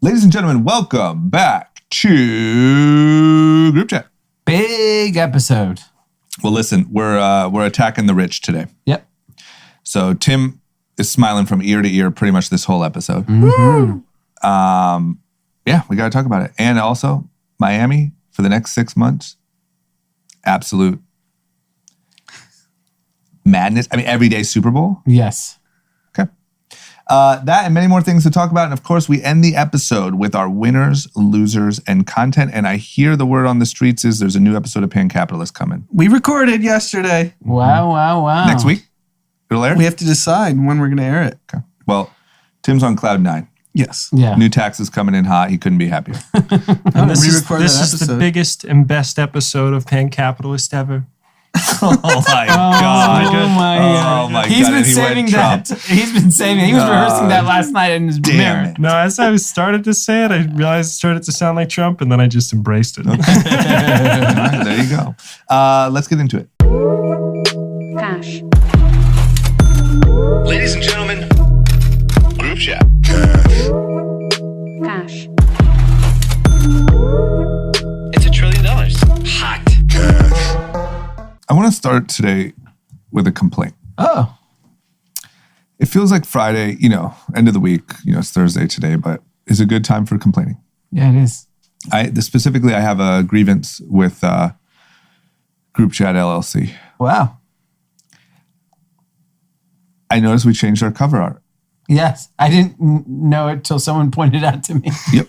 Ladies and gentlemen, welcome back to Group Chat. Big episode. Well, listen, we're attacking the rich today. Yep. So Tim is smiling from ear to ear pretty much this whole episode. Mm-hmm. Yeah, we got to talk about it. And also, Miami for the next 6 months, absolute madness. I mean, everyday Super Bowl. Yes. Okay. That and many more things to talk about. And of course, we end the episode with our winners, losers, and content. And I hear the word on the streets is there's a new episode of Pan Capitalist coming. We recorded yesterday. Wow. Next week? It'll air? We have to decide when we're going to air it. Okay. Well, Tim's on cloud 9. Yes. Yeah. New taxes coming in hot. He couldn't be happier. And this is episode. the biggest and best episode of Pan Capitalist ever. Oh my God. Oh my God. Oh my He's God. been And he saving went that. Trump. He's been saving. He was rehearsing that last night in his Damn mirror. it. No, as I started to say it, I realized it started to sound like Trump, and then I just embraced it. All right, there you go. Let's get into it. Cash. Ladies and gentlemen, Group Chat. Cash. It's $1 trillion. Hot. I want to start today with a complaint. Oh. It feels like Friday, end of the week, it's Thursday today, but it's a good time for complaining. Yeah, it is. Specifically, I have a grievance with Group Chat LLC. Wow. I noticed we changed our cover art. Yes. I didn't know it till someone pointed out to me. Yep.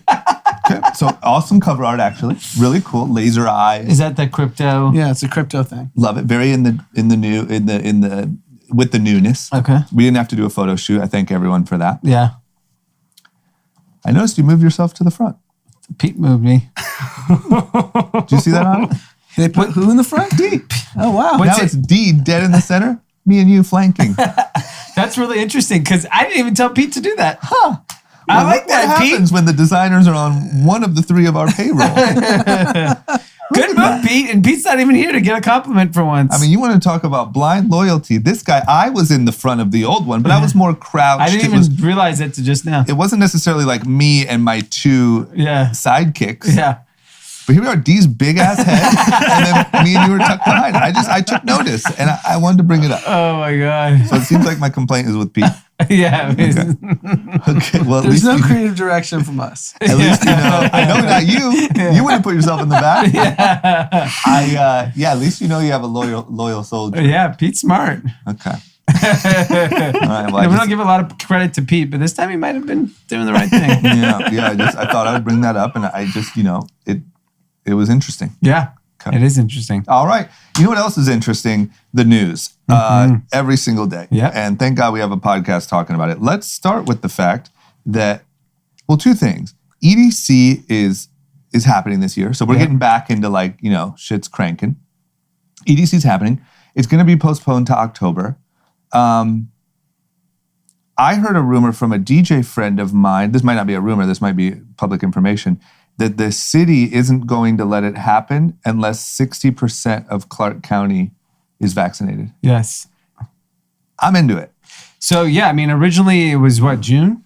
Okay. So awesome cover art, actually. Really cool. Laser eyes. Is that the crypto? Yeah, it's a crypto thing. Love it. Very with the newness. Okay. We didn't have to do a photo shoot. I thank everyone for that. Yeah. I noticed you moved yourself to the front. Pete moved me. Did you see that on it? They put who in the front? D. Oh, wow. Now it's D dead in the center. Me and you flanking. That's really interesting because I didn't even tell Pete to do that. Huh. I like that, What Pete. happens when the designers are on one of the three of our payroll? Good move, Pete. And Pete's not even here to get a compliment for once. I mean, you want to talk about blind loyalty. This guy, I was in the front of the old one, but I was more crouched. I didn't even realize it to just now. It wasn't necessarily like me and my two sidekicks. Yeah. But here we are, Dee's big ass head, and then me and you were tucked behind. I took notice, and I wanted to bring it up. Oh my God. So it seems like my complaint is with Pete. Yeah. Okay. Well, There's no creative direction from us. At least you know. I know not you. You wouldn't put yourself in the back. At least you know you have a loyal soldier. Yeah, Pete's smart. Okay. All right, well, We don't give a lot of credit to Pete, but this time he might have been doing the right thing. I thought I would bring that up, and I just, it was interesting. Yeah, Okay. it is interesting. All right. You know what else is interesting? The news. Every single day. Yep. And thank God we have a podcast talking about it. Let's start with the fact that, two things. EDC is happening this year. So we're getting back into shit's cranking. EDC is happening. It's going to be postponed to October. I heard a rumor from a DJ friend of mine. This might not be a rumor. This might be public information. That the city isn't going to let it happen unless 60% of Clark County is vaccinated. Yes. I'm into it. So, originally it was June?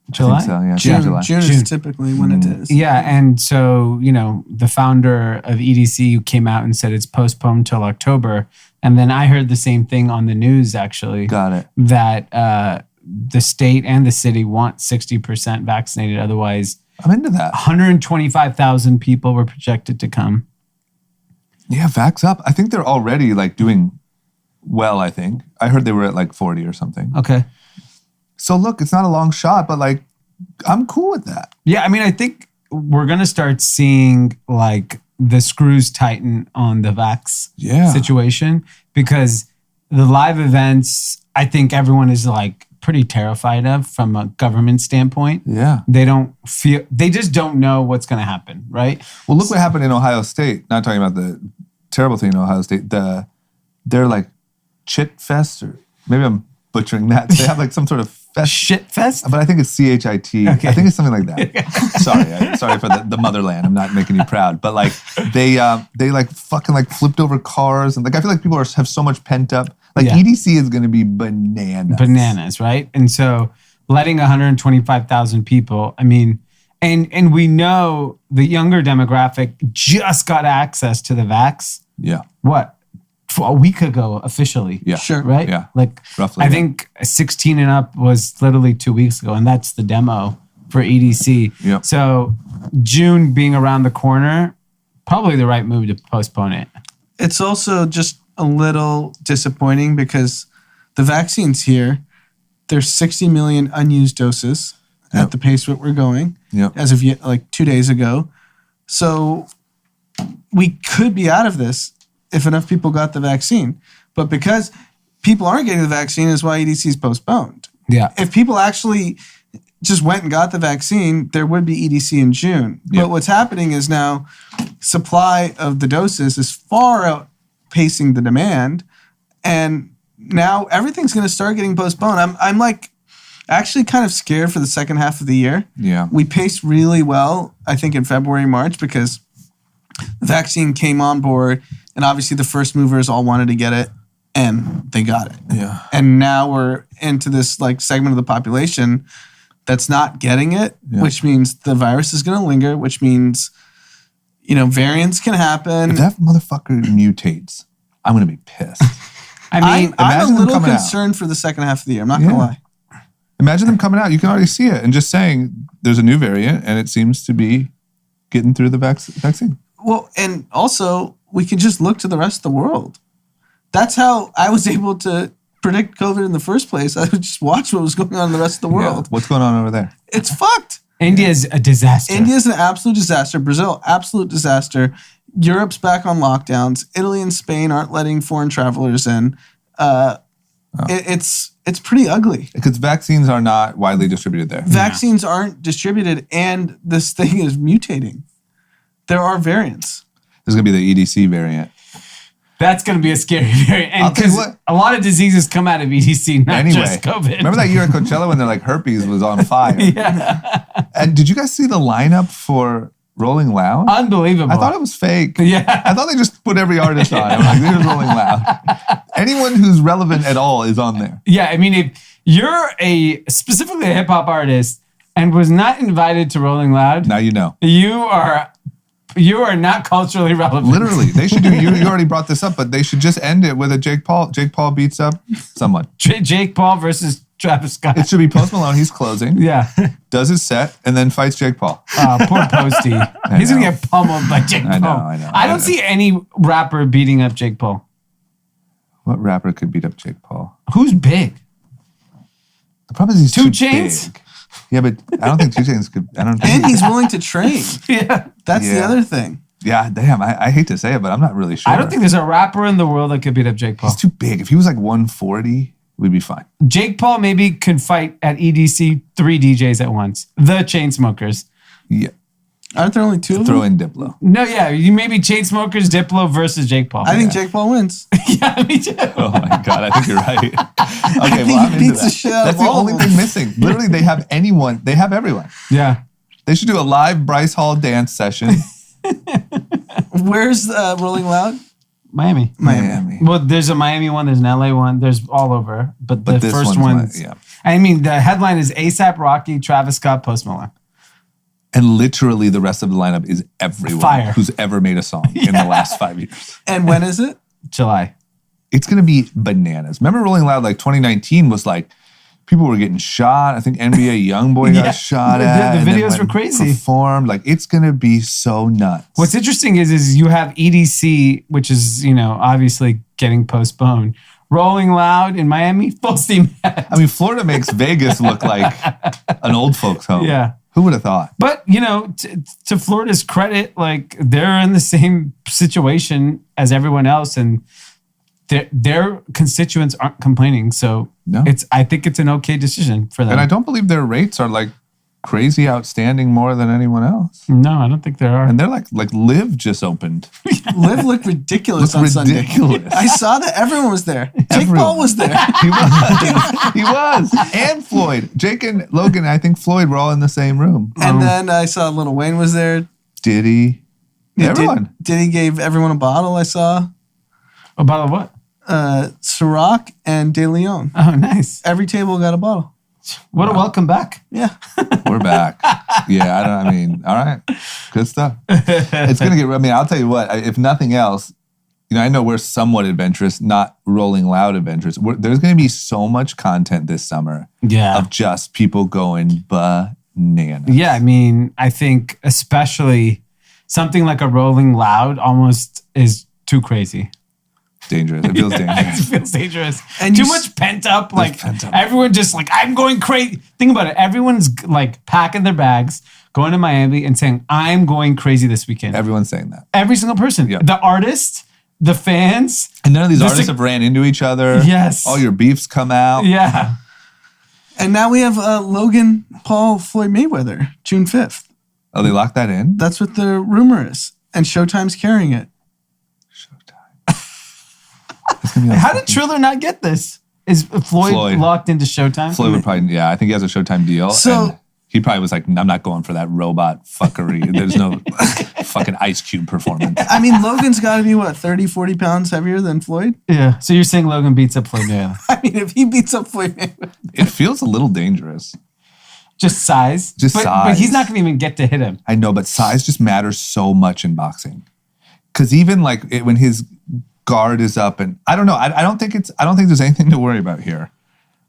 July? I think so, yeah. June July. is typically when it is. Yeah, and so, the founder of EDC came out and said it's postponed till October. And then I heard the same thing on the news, actually. Got it. That the state and the city want 60% vaccinated. Otherwise, I'm into that. 125,000 people were projected to come. Yeah, vax up. I think they're already doing well, I think. I heard they were at 40 or something. Okay. So look, it's not a long shot, but I'm cool with that. Yeah, I think we're going to start seeing the screws tighten on the vax situation situation because the live events, I think everyone is pretty terrified of from a government standpoint. Yeah. They just don't know what's going to happen, right? Well, look what happened in Ohio State. Not talking about the terrible thing in Ohio State. They're Chit Fest, or maybe I'm butchering that. They have some sort of fest. Shit fest? But I think it's CHIT. Okay. I think it's something like that. Sorry for the motherland. I'm not making you proud. But they fucking flipped over cars. And I feel like people have so much pent up. EDC is going to be bananas. Bananas, right? And so letting 125,000 people, And we know the younger demographic just got access to the vax. Yeah. What? A week ago, officially. Yeah. Sure. Right? Yeah. Like, Roughly. I think 16 and up was literally 2 weeks ago, and that's the demo for EDC. Yeah. So June being around the corner, probably the right move to postpone it. It's also just a little disappointing because the vaccine's here. There's 60 million unused doses at the pace that we're going as of yet, like 2 days ago. So we could be out of this if enough people got the vaccine. But because people aren't getting the vaccine is why EDC is postponed. Yeah. If people actually just went and got the vaccine, there would be EDC in June. But what's happening is now supply of the doses is far outpacing the demand. And now everything's going to start getting postponed. I'm like actually kind of scared for the second half of the year. Yeah. We paced really well, I think, in February, March, because the vaccine came on board and obviously the first movers all wanted to get it and they got it. Yeah. And now we're into this like segment of the population that's not getting it, which means the virus is going to linger, which means, you know, variants can happen. If that motherfucker mutates, I'm going to be pissed. I mean, I'm imagine a them little coming out. concerned for the second half of the year. I'm not going to lie. Imagine them coming out. You can already see it and just saying there's a new variant and it seems to be getting through the vaccine. Well, and also we can just look to the rest of the world. That's how I was able to predict COVID in the first place. I would just watch what was going on in the rest of the world. Yeah. What's going on over there? It's fucked. India's a disaster. India's an absolute disaster. Brazil, absolute disaster. Europe's back on lockdowns. Italy and Spain aren't letting foreign travelers in. It's pretty ugly. Because vaccines are not widely distributed there. Vaccines aren't distributed, and this thing is mutating. There are variants. There's going to be the EDC variant. That's going to be a scary variant. I'll And tell you because what. a lot of diseases come out of EDC, not just COVID. Remember that year at Coachella when they're like herpes was on fire? And did you guys see the lineup for Rolling Loud? Unbelievable. I thought it was fake. Yeah. I thought they just put every artist on. I'm like, here's Rolling Loud. Anyone who's relevant at all is on there. Yeah, I mean, if you're specifically a hip hop artist and was not invited to Rolling Loud, Now you know. you are not culturally relevant. Literally, they should do. You already brought this up, but they should just end it with a Jake Paul. Jake Paul beats up someone. Jake Paul versus Travis Scott. It should be Post Malone. He's closing. Yeah. Does his set and then fights Jake Paul. Poor Posty. He's going to know. get pummeled by Jake Paul. I know. I don't see any rapper beating up Jake Paul. What rapper could beat up Jake Paul? Who's big? The problem is he's 2 too Chainz? big. Yeah, but I don't think 2 Chainz could. I don't think. And he's willing to train. Yeah. That's the Yeah. other thing. Yeah, damn. I hate to say it, but I'm not really sure. I don't think there's a rapper in the world that could beat up Jake Paul. he's too big. If he was like 140, we'd be fine. Jake Paul maybe could fight at EDC 3 DJs at once. The Chainsmokers. Yeah. Aren't there only 2 of Throw them? in Diplo. No, yeah, you maybe Chainsmokers, Diplo versus Jake Paul. I think Jake Paul wins. Yeah, me too. Oh my God, I think you're right. Okay, think well, I'm he into beats the that. shit out That's of the all only of them. thing missing. Literally, they have anyone. They have everyone. Yeah. They should do a live Bryce Hall dance session. Where's Rolling Loud? Miami. Miami. Well, there's a Miami one, there's an LA one, there's all over. But the this first one's one, I mean, the headline is ASAP Rocky, Travis Scott, Post Malone. And literally the rest of the lineup is everyone Fire. who's ever made a song in the last 5 years. And when is it? July. It's going to be bananas. Remember Rolling Loud, like 2019 was like, people were getting shot. I think NBA Youngboy got shot at. The and then videos went were crazy. Performed. Like, it's going to be so nuts. What's interesting is you have EDC, which is, obviously getting postponed. Rolling Loud in Miami, full steam ahead. I mean, Florida makes Vegas look like an old folks home. Yeah. Who would have thought? But, to Florida's credit, like they're in the same situation as everyone else and their constituents aren't complaining. So No. I think it's an okay decision for them. And I don't believe their rates are like crazy outstanding more than anyone else. No, I don't think there are. And they're like Live just opened. Liv looked ridiculous on ridiculous. Sunday. I saw that everyone was there. Jake Everyone. Paul was there. He was. He was. And Floyd. Jake and Logan, I think Floyd were all in the same room. And then I saw Lil Wayne was there. Diddy. Everyone. Diddy gave everyone a bottle, I saw. A bottle of what? Ciroc and De Leon. Oh, nice. Every table got a bottle. What a welcome back. Yeah. We're back. Yeah, all right. Good stuff. It's going to get, I'll tell you what, if nothing else, I know we're somewhat adventurous, not rolling loud adventurous. There's going to be so much content this summer of just people going bananas. Yeah, I think especially something like a Rolling Loud almost is too crazy. Dangerous. It feels dangerous. It feels dangerous. And too much pent up. Everyone just I'm going crazy. Think about it. Everyone's packing their bags, going to Miami and saying, I'm going crazy this weekend. Everyone's saying that. Every single person. Yep. The artist, the fans. And none of these artists have ran into each other. Yes. All your beefs come out. Yeah. And now we have Logan Paul Floyd Mayweather, June 5th. Oh, they locked that in? That's what the rumor is. And Showtime's carrying it. How did Triller not get this? Is Floyd locked into Showtime? Floyd would probably, I think he has a Showtime deal. So he probably was like, I'm not going for that robot fuckery. There's no fucking Ice Cube performance. Logan's got to be, 30, 40 pounds heavier than Floyd? Yeah. So you're saying Logan beats up Floyd Mayweather? If he beats up Floyd Mayweather. It feels a little dangerous. Just size? Size. But he's not going to even get to hit him. I know, but size just matters so much in boxing. Because even when his guard is up, and I don't know, I don't think there's anything to worry about here.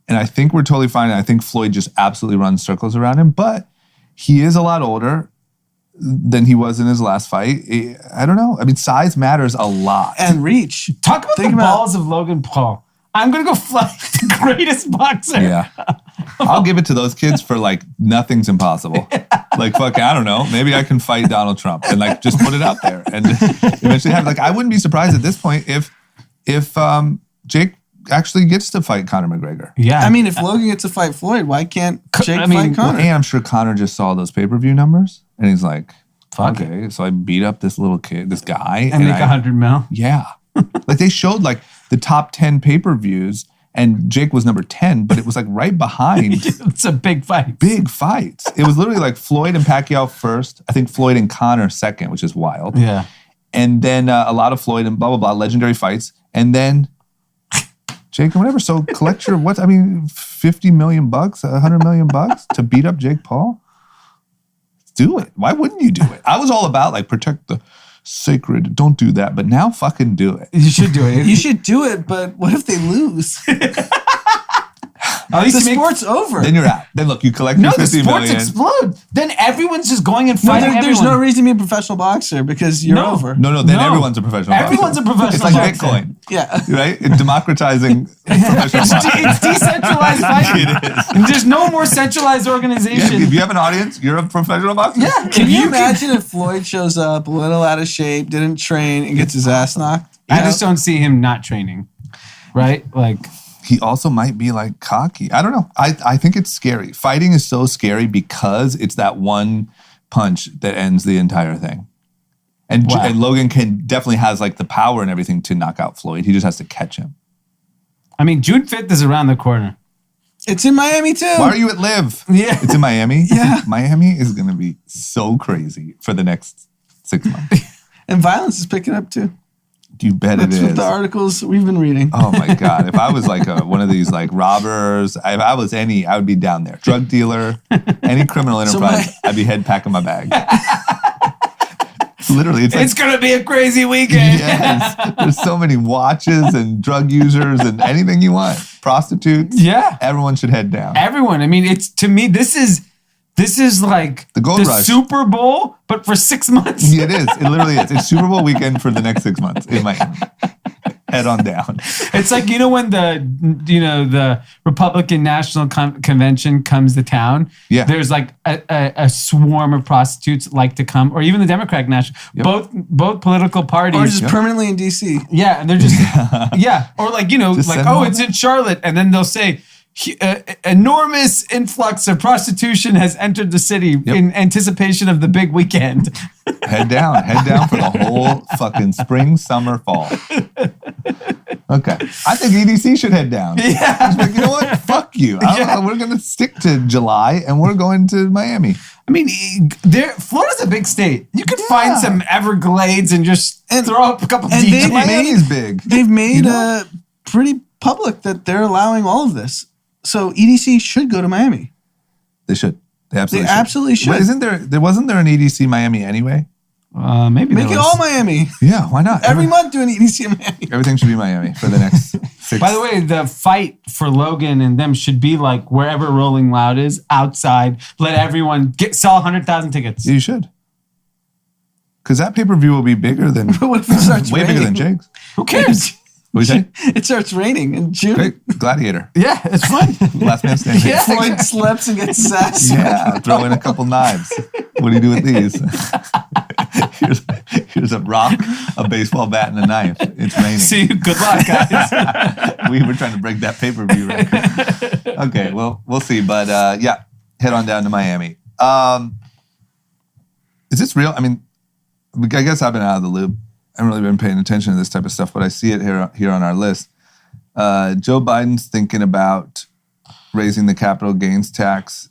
And I think we're totally fine. I think Floyd just absolutely runs circles around him, but he is a lot older than he was in his last fight. I don't know. Size matters a lot. And reach. Talk about the balls of Logan Paul. I'm going to go fight the greatest boxer. Yeah. I'll give it to those kids for nothing's impossible. I don't know. Maybe I can fight Donald Trump and just put it out there and eventually have I wouldn't be surprised at this point if Jake actually gets to fight Conor McGregor. Yeah. If Logan gets to fight Floyd, why can't Jake fight Conor? And I'm sure Conor just saw those pay-per-view numbers and he's like, fuck okay, so I beat up this little kid, this guy. And make $100 million. Yeah. They showed the top 10 pay-per-views and Jake was number 10, but it was right behind. It's a big fight. Big fights. It was literally Floyd and Pacquiao first. I think Floyd and Conor second, which is wild. Yeah. And then a lot of Floyd and blah, blah, blah, legendary fights. And then Jake and whatever. So collect your, $50 million, $100 million to beat up Jake Paul? Do it. Why wouldn't you do it? I was all about protect the sacred, don't do that. But now fucking do it. You should do it. You should do it, but what if they lose? At least the sport's over. Then you're out. Then look, you collect your $50 million. No, the sports explode. Then everyone's just going and fighting there's no reason to be a professional boxer because you're over. No, then everyone's a professional boxer. Everyone's a professional boxer. It's Bitcoin. Yeah. Right? It's democratizing professional boxing. It's decentralized fighting. It is. And there's no more centralized organization. Yeah, if you have an audience, you're a professional boxer. Yeah. Can you imagine if Floyd shows up a little out of shape, didn't train, and gets his ass knocked? I just don't see him not training. Right? He also might be cocky. I don't know. I think it's scary. Fighting is so scary because it's that one punch that ends the entire thing. And, and Logan definitely has the power and everything to knock out Floyd. He just has to catch him. June 5th is around the corner. It's in Miami too. Why are you at Live? Yeah. It's in Miami? Yeah. Miami is going to be so crazy for the next 6 months. And violence is picking up too. You bet That's it is. That's what the articles we've been reading. Oh my God. If I was one of these robbers, if I was I would be down there. Drug dealer, any criminal enterprise, I'd be packing my bag. Literally. It's going to be a crazy weekend. Yes. There's so many watches and drug users and anything you want. Prostitutes. Yeah. Everyone should head down. Everyone. To me, this is the gold rush. Super Bowl, but for 6 months. It is. It literally is. It's Super Bowl weekend for the next 6 months in Miami. Head on down. It's when the Republican National Convention comes to town. Yeah. There's a swarm of prostitutes to come, or even the Democratic National. Yep. Both political parties. Or just permanently in DC. Yeah, and they're just or it's in Charlotte, and then they'll say, enormous influx of prostitution has entered the city in anticipation of the big weekend. Head down for the whole fucking spring, summer, fall. Okay. I think EDC should head down. Yeah. You know what? Fuck you. We're going to stick to July and we're going to Miami. Florida's a big state. You could find some Everglades and just throw up a couple DJs. Miami's big. They've made pretty public that they're allowing all of this. So EDC should go to Miami. They should. They absolutely They absolutely should. Well, wasn't there an EDC Miami anyway? Maybe Make it all Miami. Yeah, why not? Every month do an EDC in Miami. Everything should be Miami for the next 6. By the way, the fight for Logan and them should be like wherever Rolling Loud is, outside. Let everyone sell 100,000 tickets. You should. Because that pay-per-view will be bigger than... But what if it starts way raining? bigger than Jake's. Who cares? What do you say? It starts raining in June. Great. Gladiator. Yeah, it's fun. Last man standing. Yeah. Floyd slips and gets sassed. Yeah, throw in a couple knives. What do you do with these? here's a rock, a baseball bat, and a knife. It's raining. See, good luck, guys. We were trying to break that pay-per-view record. Okay, well, we'll see. But yeah, head on down to Miami. Is this real? I mean, I guess I've been out of the loop. I haven't really been paying attention to this type of stuff, but I see it here on our list. Joe Biden's thinking about raising the capital gains tax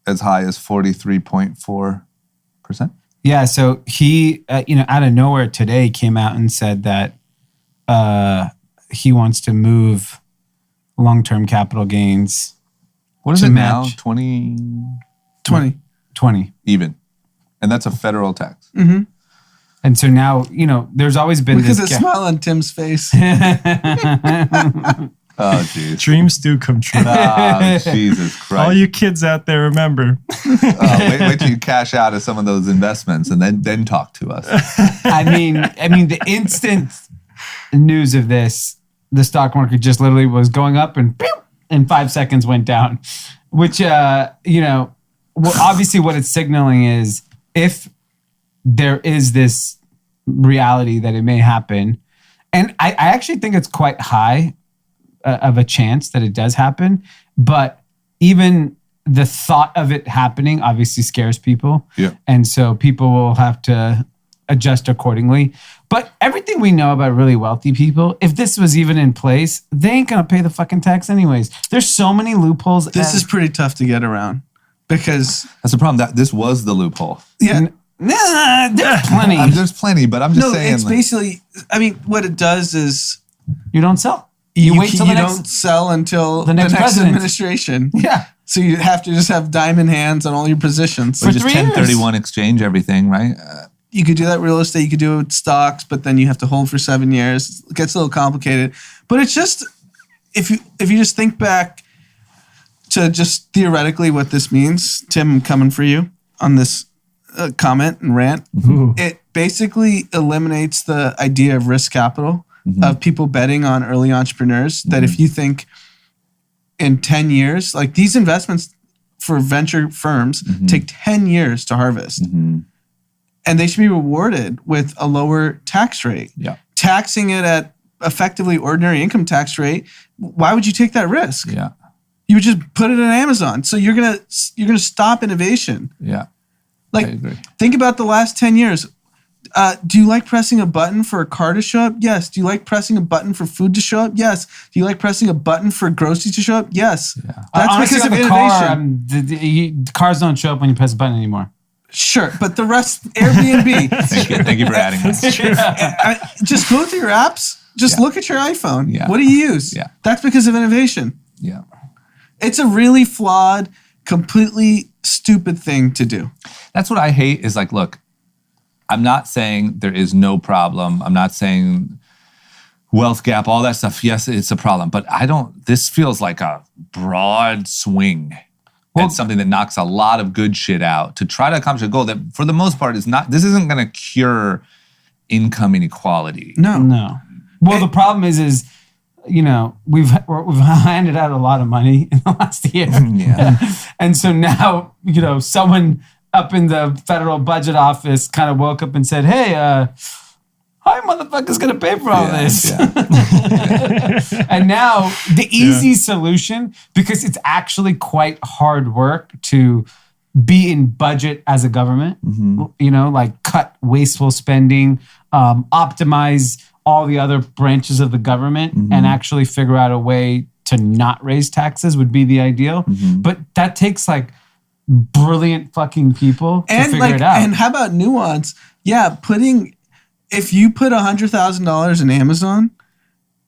as high as 43.4%. Yeah, so he, out of nowhere today came out and said that he wants to move long-term capital gains. What is to it now? match 20 even. And that's a federal tax. Mm-hmm. And so now, there's always been Because this the smile on Tim's face. Oh, jeez. Dreams do come true. Oh, Jesus Christ. All you kids out there, remember. Wait till you cash out of some of those investments and then talk to us. I mean, the instant news of this, the stock market just literally was going up and in 5 seconds went down, which, obviously what it's signaling is if there is this reality that it may happen, and I actually think it's quite high of a chance that it does happen, but even the thought of it happening obviously scares people. Yeah. And so people will have to adjust accordingly. But everything we know about really wealthy people, if this was even in place, they ain't going to pay the fucking tax anyways. There's so many loopholes. This is pretty tough to get around because... That's the problem. That this was the loophole. Yeah. There's plenty. There's plenty, but I'm just saying. It's basically... I mean, what it does is... You don't sell. You wait till the next... don't sell until the next president. Administration. Yeah. So you have to just have diamond hands on all your positions. Or just 1031 exchange everything, right? You could do that real estate. You could do it with stocks, but then you have to hold for 7 years. It gets a little complicated. But it's just, if you just think back to just theoretically what this means, Tim, I'm coming for you on this comment and rant. Ooh. It basically eliminates the idea of risk capital, of people betting on early entrepreneurs, that if you think in 10 years, like these investments for venture firms take 10 years to harvest. And they should be rewarded with a lower tax rate. Yeah. Taxing it at effectively ordinary income tax rate, why would you take that risk? Yeah. You would just put it in Amazon. So you're gonna stop innovation. Yeah. Like, I agree. think about the last 10 years. Do you like pressing a button for a car to show up? Yes. Do you like pressing a button for food to show up? Yes. Do you like pressing a button for groceries to show up? Yes. Yeah. That's honestly, because of the innovation. The cars don't show up when you press a button anymore. Sure, but the rest, Airbnb. Thank you for adding that. Just go through your apps. Just look at your iPhone. Yeah. What do you use? Yeah. That's because of innovation. Yeah. It's a really flawed, completely stupid thing to do. That's what I hate is like, look, I'm not saying there is no problem. I'm not saying wealth gap, all that stuff. Yes, it's a problem, but this feels like a broad swing. It's something that knocks a lot of good shit out to try to accomplish a goal that for the most part this isn't going to cure income inequality. No. Well, the problem is we've handed out a lot of money in the last year. Yeah. And so now, someone up in the federal budget office kind of woke up and said, hey, how motherfuckers going to pay for all this? Yeah. And now the easy solution, because it's actually quite hard work to be in budget as a government, like cut wasteful spending, optimize all the other branches of the government and actually figure out a way to not raise taxes would be the ideal. But that takes like brilliant fucking people to figure it out. And how about nuance? Yeah, if you put $100,000 in Amazon,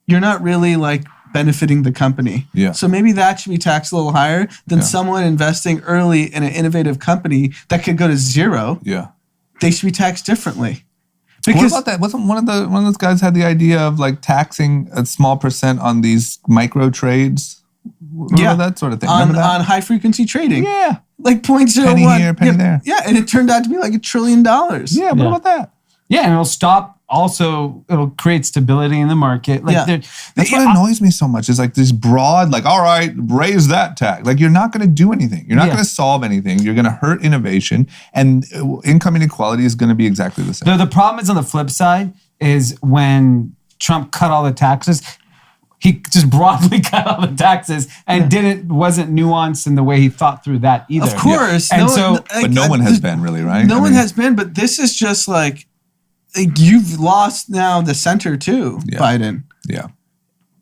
you're not really like benefiting the company. Yeah. So maybe that should be taxed a little higher than someone investing early in an innovative company that could go to zero. Yeah. They should be taxed differently. Because what about that? Wasn't one of those guys had the idea of like taxing a small percent on these micro trades? That sort of thing. On high frequency trading. Yeah. Like 0.01. Penny here, penny there. Yeah, and it turned out to be like $1 trillion. Yeah, what about that? Yeah, and it'll stop. Also, it'll create stability in the market. Like that's what annoys me so much. Is like this broad, like, all right, raise that tax. Like, you're not going to do anything. You're not going to solve anything. You're going to hurt innovation, and income inequality is going to be exactly the same. The problem is on the flip side is when Trump cut all the taxes, he just broadly cut all the taxes and wasn't nuanced in the way he thought through that either. Of course, and but no one has been really, right? No one has been, but this is just like you've lost now the center too, Biden. Yeah.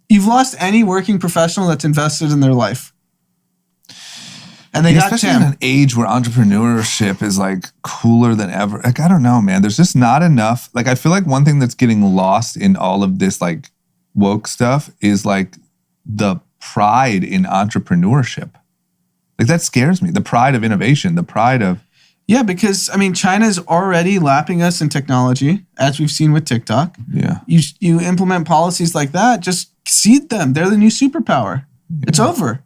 You've lost any working professional that's invested in their life. And they got especially in an age where entrepreneurship is like cooler than ever. Like, I don't know, man. There's just not enough. Like, I feel like one thing that's getting lost in all of this like woke stuff is like the pride in entrepreneurship. Like, that scares me. The pride of innovation, the pride of... Yeah, because, I mean, China's already lapping us in technology, as we've seen with TikTok. Yeah. You implement policies like that, just cede them. They're the new superpower. Yeah. It's over.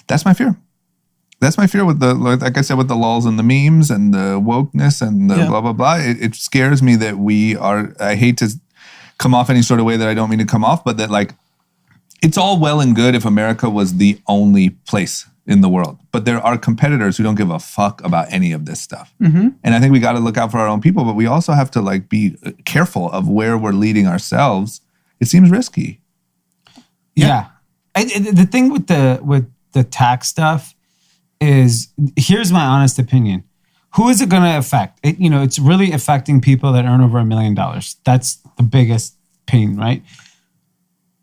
That's my fear. That's my fear with like I said, with the lulls and the memes and the wokeness and the blah, blah, blah. It scares me that I hate to come off any sort of way that I don't mean to come off, but that like, it's all well and good if America was the only place in the world. But there are competitors who don't give a fuck about any of this stuff. Mm-hmm. And I think we got to look out for our own people, but we also have to like be careful of where we're leading ourselves. It seems risky. Yeah. The thing with the tax stuff is, here's my honest opinion. Who is it going to affect? It's really affecting people that earn over $1 million. That's the biggest pain, right?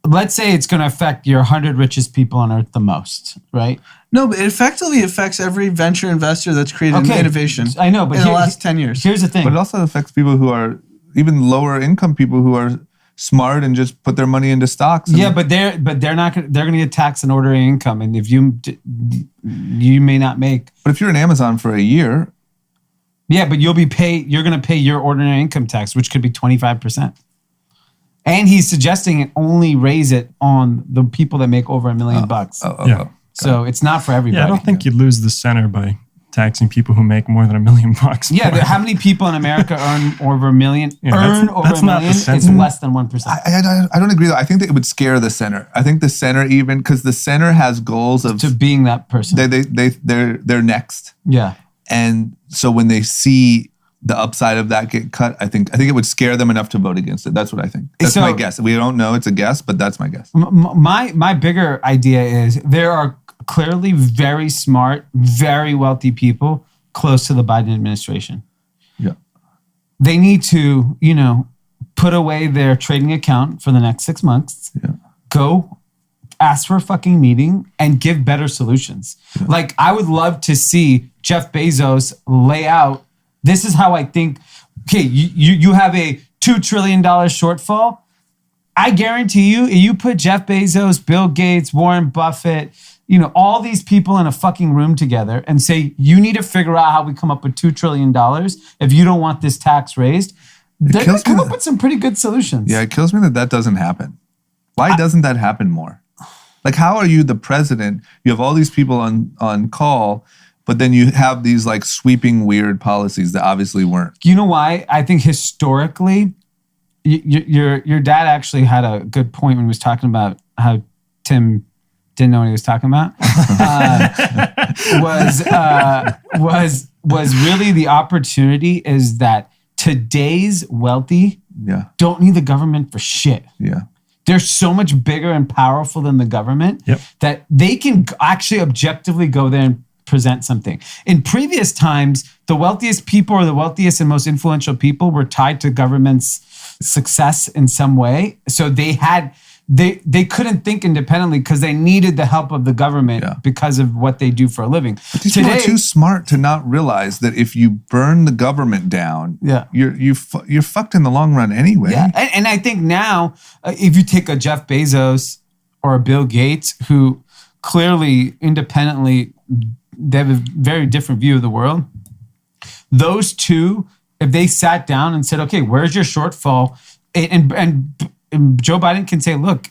Let's say it's going to affect your 100 richest people on earth the most, right? No, but it effectively affects every venture investor that's created innovation. I know, but in the last 10 years. Here's the thing. But it also affects people who are even lower income people who are smart and just put their money into stocks. But they're not. They're going to get taxed on ordinary income, and if you may not make. But if you're in Amazon for a year. Yeah, but you're going to pay your ordinary income tax, which could be 25%. And he's suggesting it only raise it on the people that make over $1 million bucks. So it's not for everybody. Yeah, I don't think you lose the center by taxing people who make more than $1 million bucks. Yeah, how many people in America earn over $1 million? It's less than 1%. I don't agree though. I think that it would scare the center. I think the center because the center has goals of to being that person. They're next. Yeah. And so when they see the upside of that get cut, I think it would scare them enough to vote against it. That's what I think. That's my guess. We don't know. It's a guess, but that's my guess. My bigger idea is there are clearly very smart, very wealthy people close to the Biden administration. Yeah. They need to, put away their trading account for the next 6 months. Yeah. Go ask for a fucking meeting and give better solutions. Yeah. Like, I would love to see Jeff Bezos lay out, this is how I think, okay, you have a $2 trillion shortfall. I guarantee you put Jeff Bezos, Bill Gates, Warren Buffett, all these people in a fucking room together and say, you need to figure out how we come up with $2 trillion if you don't want this tax raised. They're going to come up with some pretty good solutions. Yeah, it kills me that doesn't happen. Why doesn't that happen more? Like, how are you the president? You have all these people on call, but then you have these like sweeping weird policies that obviously weren't. You know why? I think historically, your dad actually had a good point when he was talking about how Tim didn't know what he was talking about. Was really the opportunity is that today's wealthy don't need the government for shit. Yeah. They're so much bigger and powerful than the government that they can actually objectively go there and present something. In previous times, the wealthiest people or the wealthiest and most influential people were tied to government's success in some way. So they had they couldn't think independently because they needed the help of the government because of what they do for a living. But these people are too smart to not realize that if you burn the government down, you're fucked in the long run anyway. Yeah, and I think now, if you take a Jeff Bezos or a Bill Gates, who clearly independently, they have a very different view of the world. Those two, if they sat down and said, okay, where's your shortfall? And Joe Biden can say, look,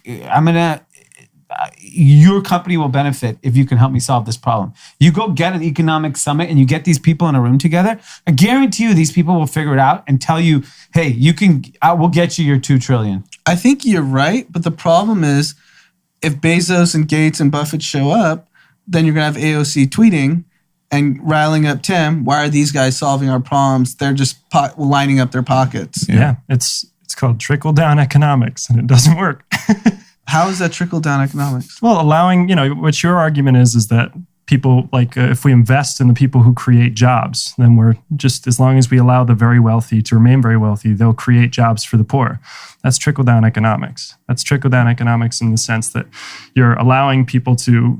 your company will benefit if you can help me solve this problem. You go get an economic summit and you get these people in a room together. I guarantee you these people will figure it out and tell you, hey, we'll get you your $2 trillion. I think you're right. But the problem is if Bezos and Gates and Buffett show up, then you're going to have AOC tweeting and riling up Tim. Why are these guys solving our problems? They're just lining up their pockets. Yeah, it's called trickle-down economics, and it doesn't work. How is that trickle-down economics? Well, allowing, what your argument is that people, if we invest in the people who create jobs, then we're just, as long as we allow the very wealthy to remain very wealthy, they'll create jobs for the poor. That's trickle-down economics. That's trickle-down economics in the sense that you're allowing people to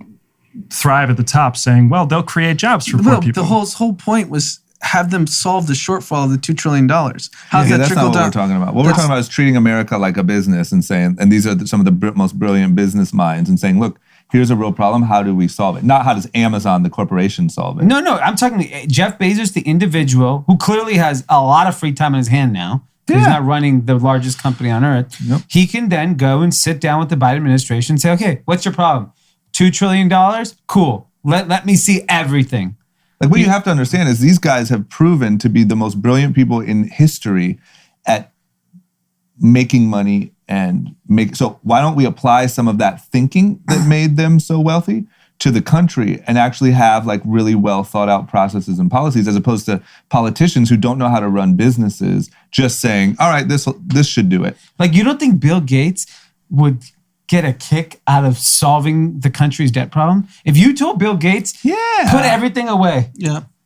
thrive at the top, saying, well, they'll create jobs for poor people. The whole point was have them solve the shortfall of the $2 trillion. How's that that's trickle not what down? we're talking about. What we're talking about is treating America like a business and saying, and these are some of the most brilliant business minds, and saying, look, here's a real problem. How do we solve it? Not how does Amazon, the corporation, solve it. No, I'm talking Jeff Bezos, the individual who clearly has a lot of free time in his hand now. Yeah. He's not running the largest company on earth. Nope. He can then go and sit down with the Biden administration and say, okay, what's your problem? $2 trillion? Cool. Let me see everything. Like what you have to understand is these guys have proven to be the most brilliant people in history at making money so why don't we apply some of that thinking that made them so wealthy to the country and actually have really well thought out processes and policies, as opposed to politicians who don't know how to run businesses just saying, all right, this should do it. You don't think Bill Gates would get a kick out of solving the country's debt problem? If you told Bill Gates, put everything away,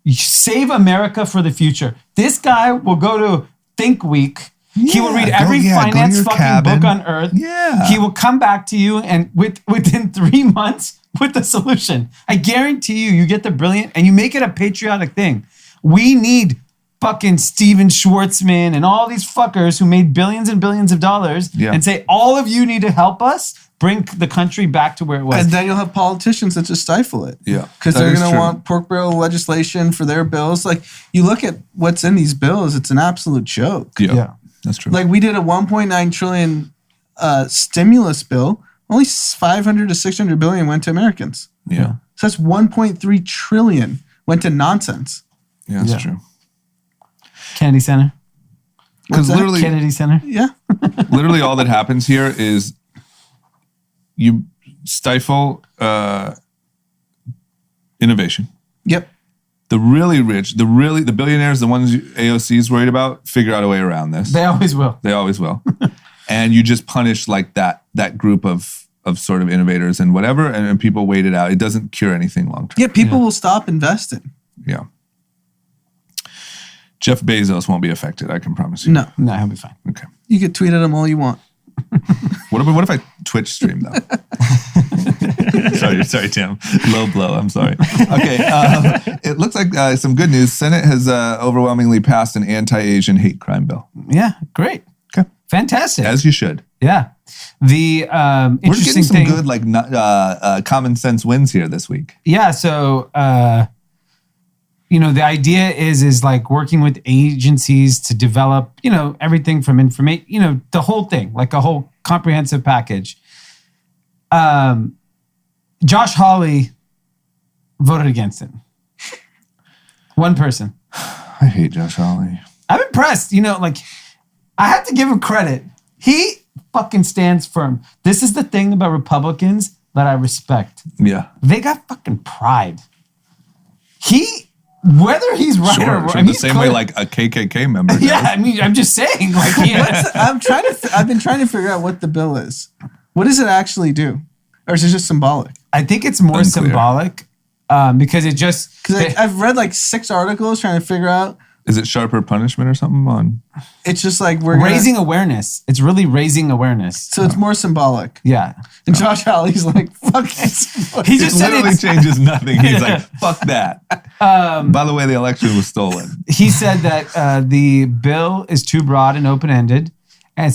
save America for the future, this guy will go to Think Week. He will read every finance fucking book on earth. Yeah. He will come back to you and within 3 months with the solution. I guarantee you get the brilliant and you make it a patriotic thing. We need fucking Steven Schwartzman and all these fuckers who made billions and billions of dollars and say, all of you need to help us bring the country back to where it was. And then you'll have politicians that just stifle it. Yeah. Because they're going to want pork barrel legislation for their bills. You look at what's in these bills, it's an absolute joke. Yeah. That's true. We did a 1.9 trillion stimulus bill. Only 500 to 600 billion went to Americans. Yeah. So that's 1.3 trillion went to nonsense. Yeah, that's true. Kennedy Center. Because literally, Kennedy Center. Yeah. Literally all that happens here is you stifle innovation. Yep. The really rich, the billionaires, the ones AOC is worried about, figure out a way around this. They always will. They always will. And you just punish that group of sort of innovators and whatever, and people wait it out. It doesn't cure anything long term. Yeah, people will stop investing. Yeah. Jeff Bezos won't be affected, I can promise you. No, he'll be fine. Okay. You can tweet at him all you want. What if I Twitch stream though? sorry, Tim. Low blow. I'm sorry. Okay. It looks like some good news. Senate has overwhelmingly passed an anti-Asian hate crime bill. Yeah, great. Okay. Fantastic. As you should. Yeah. The interesting We're getting some thing, good common sense wins here this week. Yeah. So the idea is working with agencies to develop, everything from information, the whole thing, a whole comprehensive package. Josh Hawley voted against it. One person. I hate Josh Hawley. I'm impressed. I have to give him credit. He fucking stands firm. This is the thing about Republicans that I respect. Yeah. They got fucking pride. Whether he's right or wrong. The same way a KKK member does. Yeah, I'm just saying. I've been trying to figure out what the bill is. What does it actually do? Or is it just symbolic? I think it's more symbolic because it just... Because I've read 6 articles trying to figure out Is it sharper punishment or something on? It's just like we're raising awareness. It's really raising awareness. So it's more symbolic. Yeah. And Josh Hawley's like, fuck this. He just said literally changes nothing. He's like, fuck that. By the way, the election was stolen. He said that the bill is too broad and open-ended. And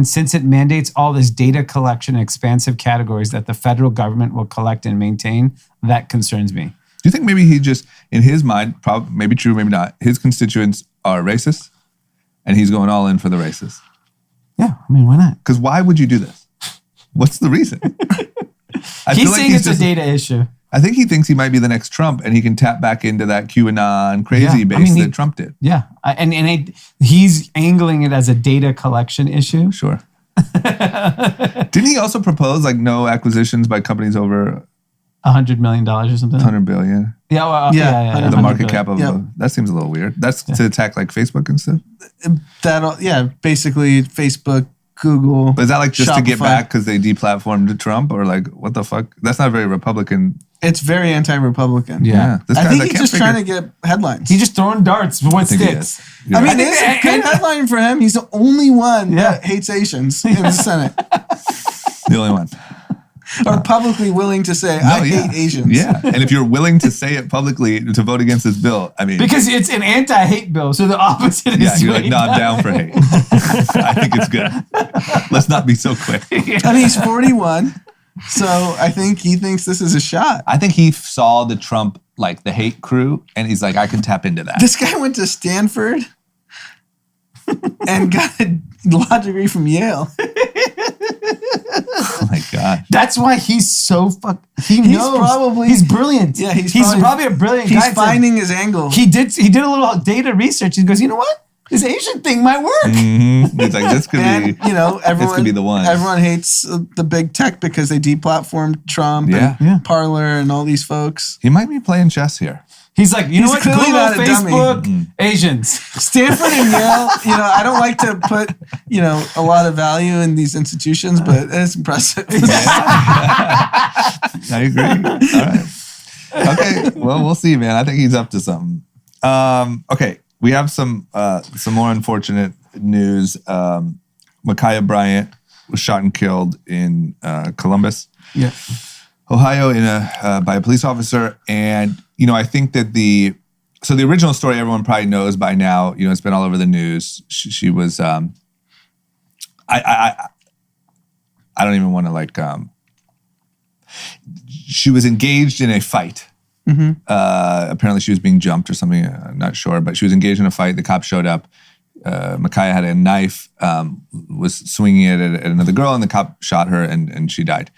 since it mandates all this data collection in expansive categories that the federal government will collect and maintain, that concerns me. Do you think maybe he just, in his mind, probably maybe true, maybe not, his constituents are racist and he's going all in for the racists? Yeah, I mean, why not? Because why would you do this? What's the reason? He's saying it's a data issue. I think he thinks he might be the next Trump and he can tap back into that QAnon crazy base that Trump did. Yeah, he's angling it as a data collection issue. Sure. Didn't he also propose like no acquisitions by companies over $100 million or something? 100 billion. Yeah. The market cap of that seems a little weird. That's to attack like Facebook and stuff. Basically Facebook, Google. But is that like just Shopify. To get back because they deplatformed Trump or like what the fuck? That's not very Republican. It's very anti-Republican. Yeah. I think he's just trying to get headlines. He's just throwing darts for what sticks. I mean, it's a good headline for him. He's the only one that hates Asians in the Senate. The only one. Or publicly willing to say, I hate Asians. Yeah. And if you're willing to say it publicly to vote against this bill, I mean. Because it's an anti-hate bill, so the opposite is. Yeah, you're like, no, I'm down for hate. I think it's good. Let's not be so quick. And he's 41. So I think he thinks this is a shot. I think he saw the Trump, like the hate crew, and he's like, I can tap into that. This guy went to Stanford and got a law degree from Yale. Oh my God. That's why he's so He's brilliant. Yeah, he's probably a brilliant guy. He's finding his angle. He did a little data research. He goes, you know what? This Asian thing might work. Mm-hmm. He's like, this could be. Everyone could be the one. Everyone hates the big tech because they deplatformed Trump and Parler and all these folks. He might be playing chess here. He's like, you know what? Clearly Google, not a Facebook, dummy. Asians. Stanford and Yale, I don't like to put, a lot of value in these institutions, but it's impressive. I agree. All right. Okay. Well, we'll see, man. I think he's up to something. Okay. We have some more unfortunate news. Micaiah Bryant was shot and killed in Columbus, Ohio, by a police officer. And I think that the original story everyone probably knows by now. It's been all over the news. She was. I don't even want to she was engaged in a fight. Mm-hmm. Apparently she was being jumped or something. I'm not sure, but she was engaged in a fight. The cops showed up. Micaiah had a knife, was swinging it at another girl, and the cop shot her, and she died.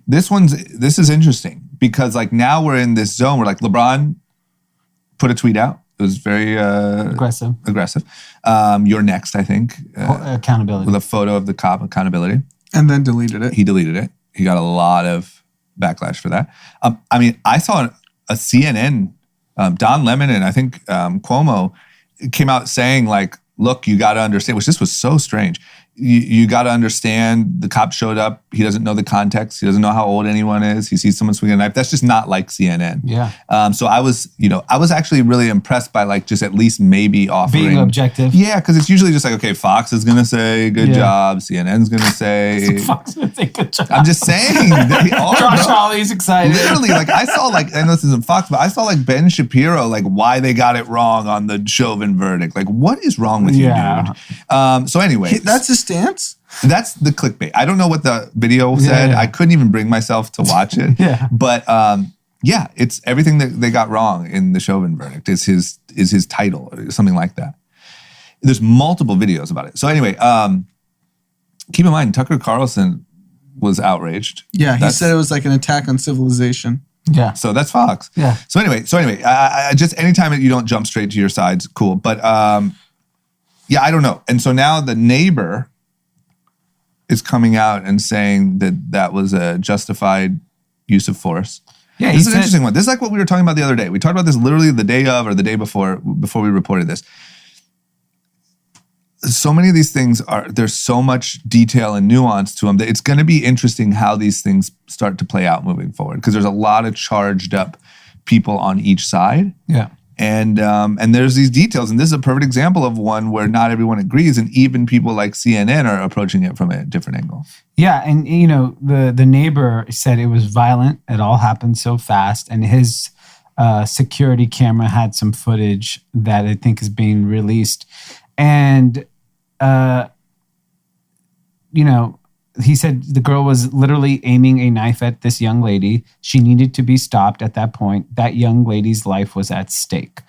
This is interesting because now we're in this zone where LeBron put a tweet out. It was very aggressive. You're next, I think. Accountability. With a photo of the cop, accountability. And then deleted it. He deleted it. He got a lot of backlash for that. I saw a CNN, Don Lemon and I think Cuomo came out saying look, you got to understand, which this was so strange. You got to understand the cop showed up. He doesn't know the context. He doesn't know how old anyone is. He sees someone swinging a knife. That's just not like CNN. Yeah. So I was actually really impressed by just at least maybe offering. Being objective. Yeah, because it's usually just okay, Fox is going to say good job. CNN's going to say. Fox is going to say good job. I'm just saying. Josh Hawley's excited. Literally, I saw I know this isn't Fox, but I saw Ben Shapiro, why they got it wrong on the Chauvin verdict. What is wrong with you, dude? So anyway. That's his stance? That's the clickbait. I don't know what the video said. I couldn't even bring myself to watch it. But it's everything that they got wrong in the Chauvin verdict is his title or something like that. There's multiple videos about it. So anyway, keep in mind Tucker Carlson was outraged. Yeah, he said it was like an attack on civilization. Yeah. So that's Fox. Yeah. So anyway, I just anytime you don't jump straight to your sides, cool. But I don't know. And so now the neighbor is coming out and saying that was a justified use of force. Yeah, this is an interesting one. This is what we were talking about the other day. We talked about this literally the day of or the day before we reported this. So many of these things there's so much detail and nuance to them that it's going to be interesting how these things start to play out moving forward because there's a lot of charged up people on each side. Yeah. And there's these details, and this is a perfect example of one where not everyone agrees, and even people like CNN are approaching it from a different angle. Yeah, and the neighbor said it was violent. It all happened so fast, and his security camera had some footage that I think is being released, and he said the girl was literally aiming a knife at this young lady. She needed to be stopped at that point. That young lady's life was at stake.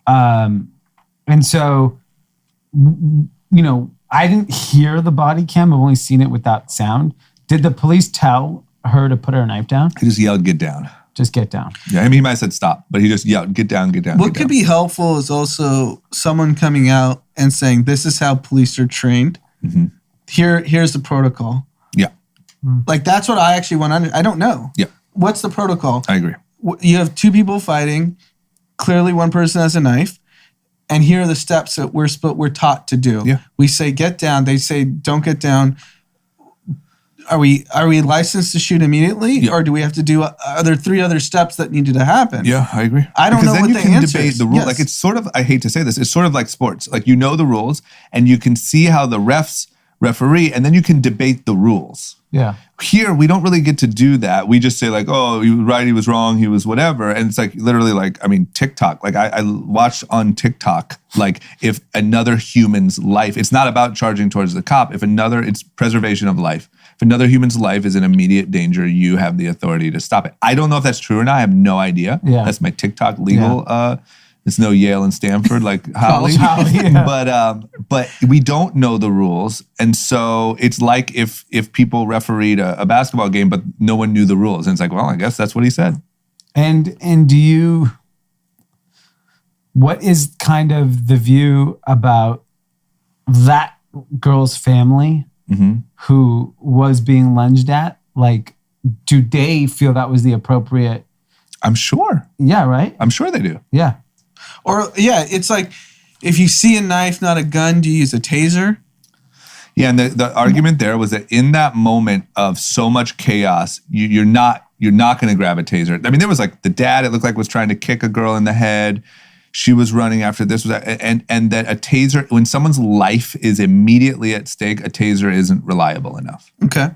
And so, I didn't hear the body cam. I've only seen it without sound. Did the police tell her to put her knife down? He just yelled, "Get down." Just get down. Yeah, I mean, he might have said stop, but he just yelled, "Get down, get down." What could be helpful is also someone coming out and saying, "This is how police are trained. Mm-hmm. Here's the protocol." Yeah. Like, that's what I actually want to I don't know. Yeah. What's the protocol? I agree. You have two people fighting. Clearly one person has a knife. And here are the steps that we're taught to do. Yeah. We say, get down. They say, don't get down. Are we licensed to shoot immediately? Yeah. Or do we have to do, are there 3 other steps that needed to happen? Yeah, I agree. I don't know what the answer is. Because then you can debate the rule. Yes. Like, it's sort of, I hate to say this, it's sort of like sports. Like, you know the rules, and you can see how the refs referee, and then you can debate the rules. Yeah. Here, we don't really get to do that. We just say like, oh, he was right, he was wrong, he was whatever. And it's like literally like, I mean, TikTok. Like I watched on TikTok, like if another human's life, it's not about charging towards the cop. It's preservation of life. If another human's life is in immediate danger, you have the authority to stop it. I don't know if that's true or not. I have no idea. Yeah. That's my TikTok legal it's no Yale and Stanford like Holly. Yeah. But we don't know the rules. And so it's like if people refereed a basketball game, but no one knew the rules. And it's like, well, I guess that's what he said. And what is kind of the view about that girl's family who was being lunged at? Like, do they feel that was the appropriate? I'm sure. Yeah, right? I'm sure they do. Yeah. Or, it's like, if you see a knife, not a gun, do you use a taser? Yeah, and the argument there was that in that moment of so much chaos, you're not going to grab a taser. I mean, there was like the dad, it looked like was trying to kick a girl in the head. She was running after this. And that a taser, when someone's life is immediately at stake, a taser isn't reliable enough. Okay.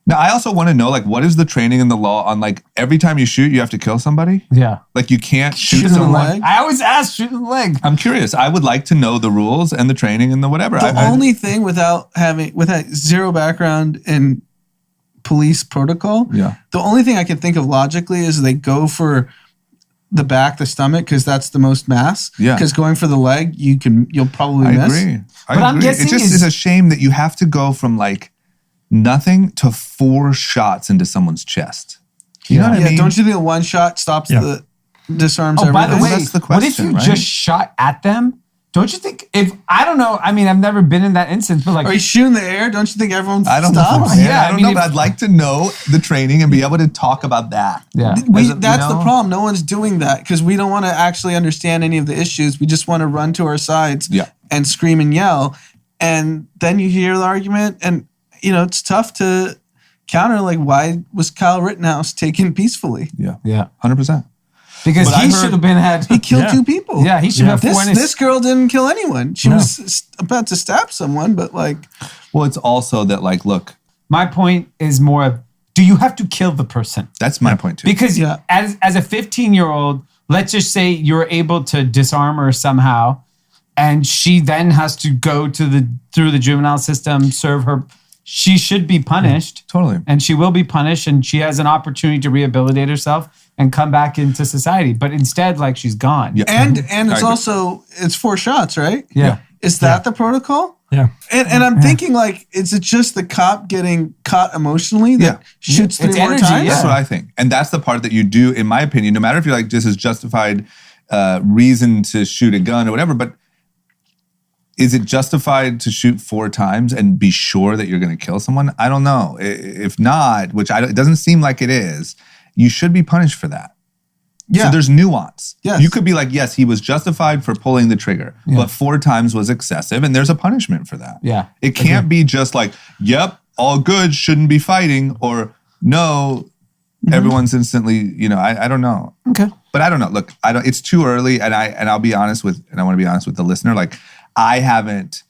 Now, I also want to know, like, what is the training in the law on, like, every time you shoot, you have to kill somebody? Yeah. Like, you can't shoot in the someone. leg? I always ask, shoot in the leg. I'm curious. I would like to know the rules and the training and the whatever. The only thing without zero background in police protocol, the only thing I can think of logically is they go for the back, the stomach, because that's the most mass. Yeah. Because going for the leg, you'll probably miss. I agree. I'm guessing it's a shame that you have to go from, like, nothing to 4 shots into someone's chest. You know what I mean? Don't you think one shot stops disarms everything? By the way, that's the question, what if you just shot at them? Don't you think I don't know, I mean, I've never been in that instance, but like... Are you shooting the air? Don't you think everyone stops? I don't know. I don't know, but I'd like to know the training and be able to talk about that. Yeah. That's the problem. No one's doing that because we don't want to actually understand any of the issues. We just want to run to our sides and scream and yell. And then you hear the argument and it's tough to counter, like, why was Kyle Rittenhouse taken peacefully? Yeah. 100%. Because he should have been He killed 2 people. Yeah, he should have. This girl didn't kill anyone. She was about to stab someone, but like... Well, it's also that, like, look... My point is more of, do you have to kill the person? That's my point, too. Because as a 15-year-old, let's just say you're able to disarm her somehow, and she then has to go through the juvenile system, serve her... She should be punished. Totally. And she will be punished, and she has an opportunity to rehabilitate herself and come back into society. But instead, like, she's gone. Yeah. And it's also, it's 4 shots, right? Yeah. Is that the protocol? Yeah. And I'm thinking, like, is it just the cop getting caught emotionally that shoots 3 more times? That's what I think. And that's the part that you do, in my opinion, no matter if you're like, this is justified reason to shoot a gun or whatever, but is it justified to shoot 4 times and be sure that you're going to kill someone? I don't know. If not, it doesn't seem like it is, you should be punished for that. Yeah. So there's nuance. Yes. You could be like, yes, he was justified for pulling the trigger, but 4 times was excessive, and there's a punishment for that. Yeah. It can't be just like, yep, all good, shouldn't be fighting, or no, everyone's instantly, I don't know. Okay. But I don't know. Look, it's too early, and I'll be honest with, and I want to be honest with the listener. Like, I haven't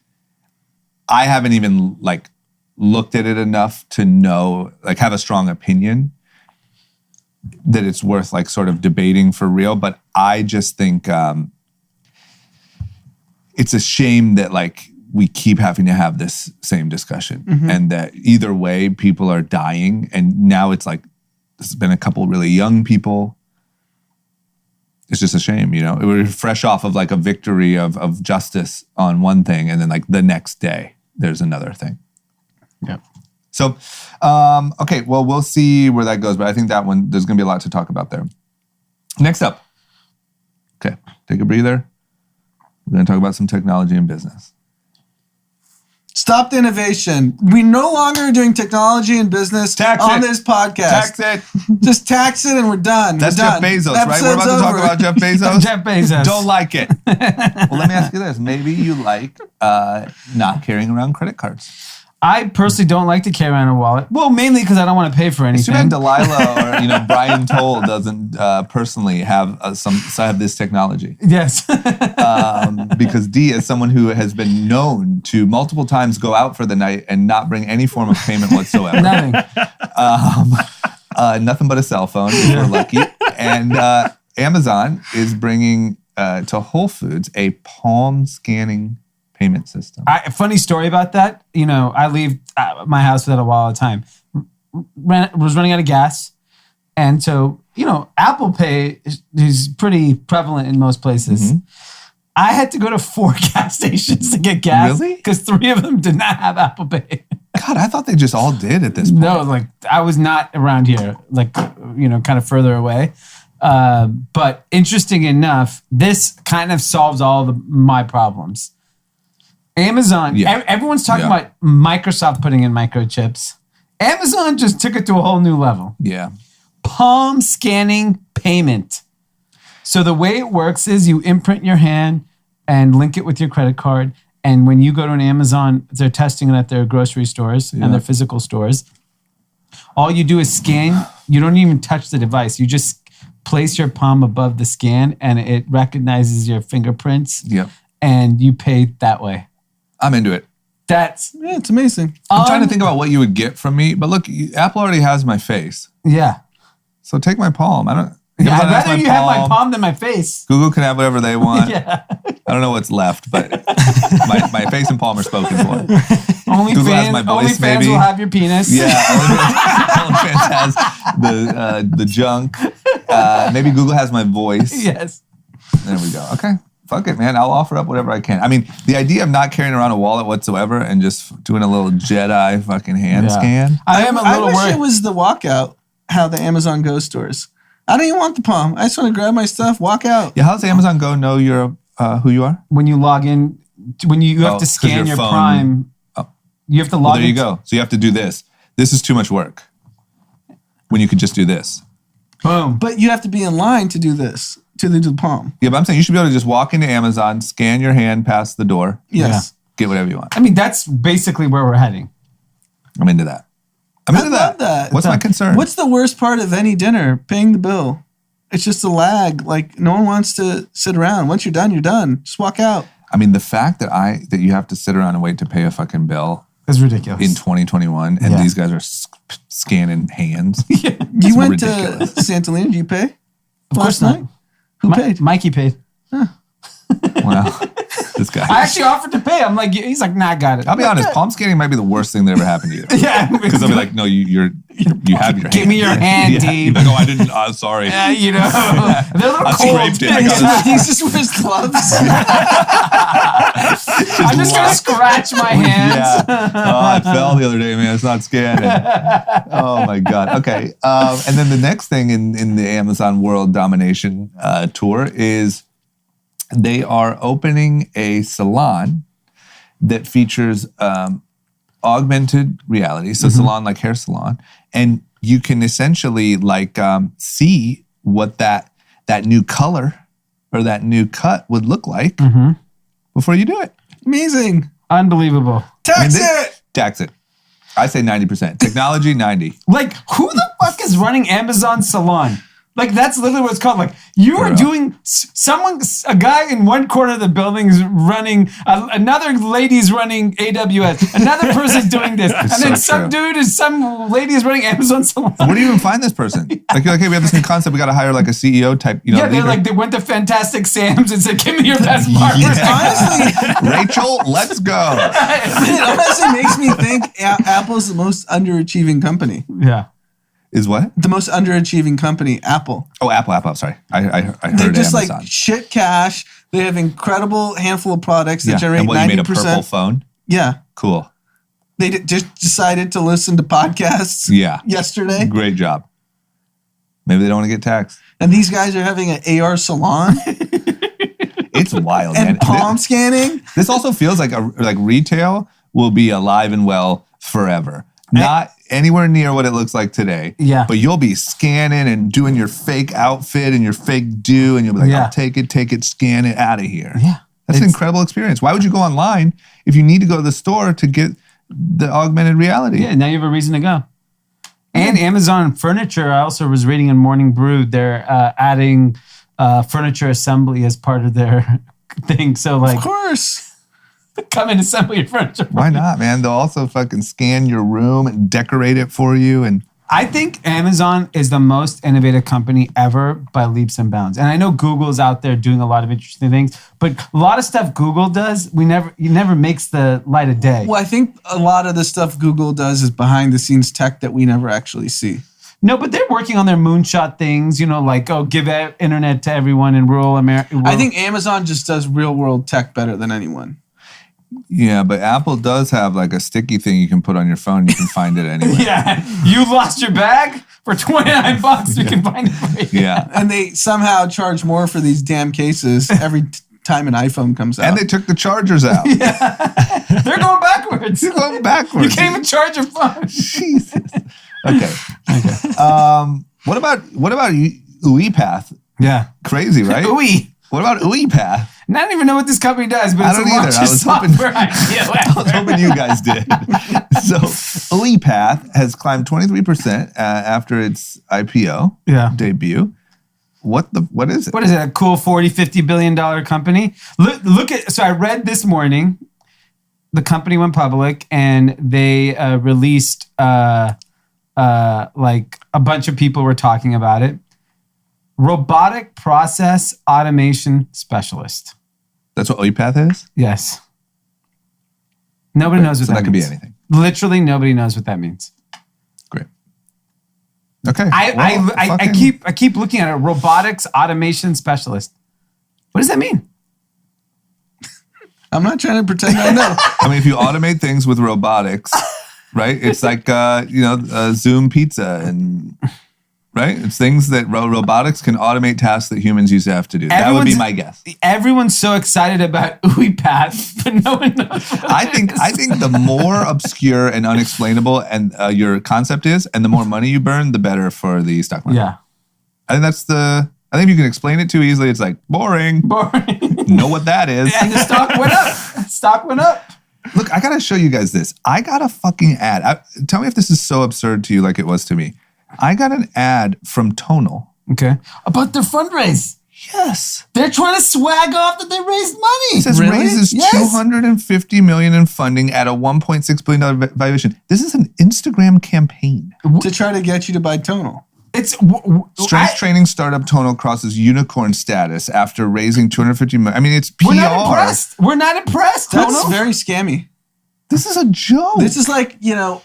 even like looked at it enough to know, like, have a strong opinion that it's worth like sort of debating for real. But I just think it's a shame that like we keep having to have this same discussion, and that either way people are dying. And now it's like, there's been a couple really young people. It's just a shame, you know. We're fresh off of like a victory of justice on one thing, and then like the next day there's another thing. Yeah. So, okay, well, we'll see where that goes, but I think that one, there's going to be a lot to talk about there. Next up. Okay, take a breather. We're going to talk about some technology and business. Stop the innovation. We no longer are doing technology and business on this podcast. Tax it. Just tax it and we're done. That's we're Jeff done. Bezos, right? We're about to talk about Jeff Bezos. Jeff Bezos. Don't like it. Well, let me ask you this. Maybe you like not carrying around credit cards. I personally don't like to carry around a wallet. Well, mainly because I don't want to pay for anything. Too bad Delilah or Brian Toll doesn't personally have have this technology. Yes. Because Dee is someone who has been known to multiple times go out for the night and not bring any form of payment whatsoever. Nothing. Nothing but a cell phone if we're lucky. And Amazon is bringing to Whole Foods a palm scanning payment system. Funny story about that. I leave my house without a wallet all the time. Was running out of gas. And so, Apple Pay is pretty prevalent in most places. Mm-hmm. I had to go to 4 gas stations to get gas. Really? Because 3 of them did not have Apple Pay. God, I thought they just all did at this point. No, like I was not around here, like, kind of further away. But interesting enough, this kind of solves all my problems. Amazon, everyone's talking about Microsoft putting in microchips. Amazon just took it to a whole new level. Yeah. Palm scanning payment. So the way it works is you imprint your hand and link it with your credit card. And when you go to an Amazon, they're testing it at their grocery stores and their physical stores. All you do is scan. You don't even touch the device. You just place your palm above the scan and it recognizes your fingerprints. Yep. And you pay that way. I'm into it. It's amazing. I'm trying to think about what you would get from me, but look, Apple already has my face. Yeah. So take my palm. I'd rather you have my palm than my face. Google can have whatever they want. Yeah. I don't know what's left, but my face and palm are spoken for. Google has my voice, maybe. OnlyFans will have your penis. Yeah, OnlyFans has the junk. Maybe Google has my voice. Yes. There we go. Okay. Fuck it, man. I'll offer up whatever I can. I mean, the idea of not carrying around a wallet whatsoever and just doing a little Jedi fucking hand scan. I wish it was the walkout, how the Amazon Go stores. I don't even want the palm. I just want to grab my stuff, walk out. Yeah, how does Amazon Go know you're who you are? When you log in, when you have to scan your Prime, you have to log in. There you go. So you have to do this. This is too much work. When you could just do this. Boom. But you have to be in line to do this. To do the palm. Yeah, but I'm saying you should be able to just walk into Amazon, scan your hand past the door. Yes. Get whatever you want. I mean, that's basically where we're heading. I'm into that. I love that. What's my concern? What's the worst part of any dinner? Paying the bill. It's just a lag. Like, no one wants to sit around. Once you're done, you're done. Just walk out. I mean, the fact that you have to sit around and wait to pay a fucking bill is ridiculous. In 2021, and these guys are scanning hands. You went ridiculous. To Santolina. Did you pay? Of course not. Who paid? Mikey paid. Huh. Wow. This guy. I actually offered to pay. I'm like, he's like, nah, I got it. I'll be honest. Palm scanning might be the worst thing that ever happened to you. Yeah. Because I'll be like, no, you have your hand. Give me your hand, Dee. Like, oh, I didn't. Sorry. Yeah, they're a little cold. Scraped it. He just wears gloves. I'm just going to scratch my hands. Yeah. Oh, I fell the other day, man. It's not scanning. Oh, my God. Okay. And then the next thing in the Amazon World Domination Tour is they are opening a salon that features augmented reality. So salon like hair salon. And you can essentially see what that new color or that new cut would look like before you do it. Amazing. Unbelievable. Tax it. Tax it. I say 90%. Technology, 90. Like, who the fuck is running Amazon Salon? Like that's literally what it's called. Like you are doing a guy in one corner of the building is running, another lady's running AWS, another person's doing this, and then some lady is running Amazon Salon. Where do you even find this person? Like you're like, hey, we have this new concept. We got to hire like a CEO type. Yeah, they went to Fantastic Sam's and said, "Give me your best part." Honestly, Rachel, let's go. it honestly makes me think Apple's the most underachieving company. Yeah. Is what? The most underachieving company, Apple. Oh, Apple. Sorry. I heard They're just Amazon. like shit cash. They have incredible handful of products that generate and what, 90%. You made a purple phone? Yeah. Cool. They just decided to listen to podcasts yesterday. Great job. Maybe they don't want to get taxed. And these guys are having an AR salon. It's wild, and man. palm scanning. This also feels like retail will be alive and well forever. Not anywhere near what it looks like today. Yeah. But you'll be scanning and doing your fake outfit and your fake do, and you'll be like, I'll take it, scan it, out of here. Yeah. That's an incredible experience. Why would you go online if you need to go to the store to get the augmented reality? Yeah, now you have a reason to go. And Amazon Furniture, I also was reading in Morning Brew, they're adding furniture assembly as part of their thing. So like, of course. Come and assemble your furniture. Why not, man? They'll also fucking scan your room and decorate it for you. And I think Amazon is the most innovative company ever by leaps and bounds. And I know Google's out there doing a lot of interesting things, but a lot of stuff Google does, it never makes the light of day. Well, I think a lot of the stuff Google does is behind the scenes tech that we never actually see. No, but they're working on their moonshot things, like, give internet to everyone in rural America. I think Amazon just does real world tech better than anyone. Yeah, but Apple does have like a sticky thing you can put on your phone. You can find it anywhere. Yeah, you lost your bag for $29. You can find it for you. Yeah, and they somehow charge more for these damn cases every time an iPhone comes out. And they took the chargers out. Yeah, they're going backwards. They're going backwards. You can't even charge your phone. Jesus. Okay. What about UiPath? Yeah, crazy, right? What about UiPath? I don't even know what this company does, but it's a launch software idea. I was hoping you guys did. So UiPath has climbed 23% after its IPO debut. What is it? What is it? A cool $40-50 billion company? Look at. So I read this morning, the company went public and they released like a bunch of people were talking about it. Robotic process automation specialist. That's what UiPath is? Yes. Nobody knows what that means. So that could be anything. Literally nobody knows what that means. Great. Okay. I keep looking at it. Robotics automation specialist. What does that mean? I'm not trying to pretend I know. I mean, if you automate things with robotics, right? It's like Zoom pizza and right? It's things that robotics can automate tasks that humans used to have to do. That would be my guess. Everyone's so excited about UiPath, but no one knows. I think the more obscure and unexplainable and your concept is, and the more money you burn, the better for the stock market. Yeah. I think if you can explain it too easily, it's like boring. Know what that is. And the stock went up. Look, I gotta show you guys this. I got a fucking ad. Tell me if this is so absurd to you like it was to me. I got an ad from Tonal. Okay. About their fundraise. Yes. They're trying to swag off that they raised money. It says raises $250 million in funding at a $1.6 billion valuation. This is an Instagram campaign. To try to get you to buy Tonal. It's strength training startup Tonal crosses unicorn status after raising $250 million. I mean, it's PR. We're not impressed. That's Tonal. very scammy. This is a joke. This is like,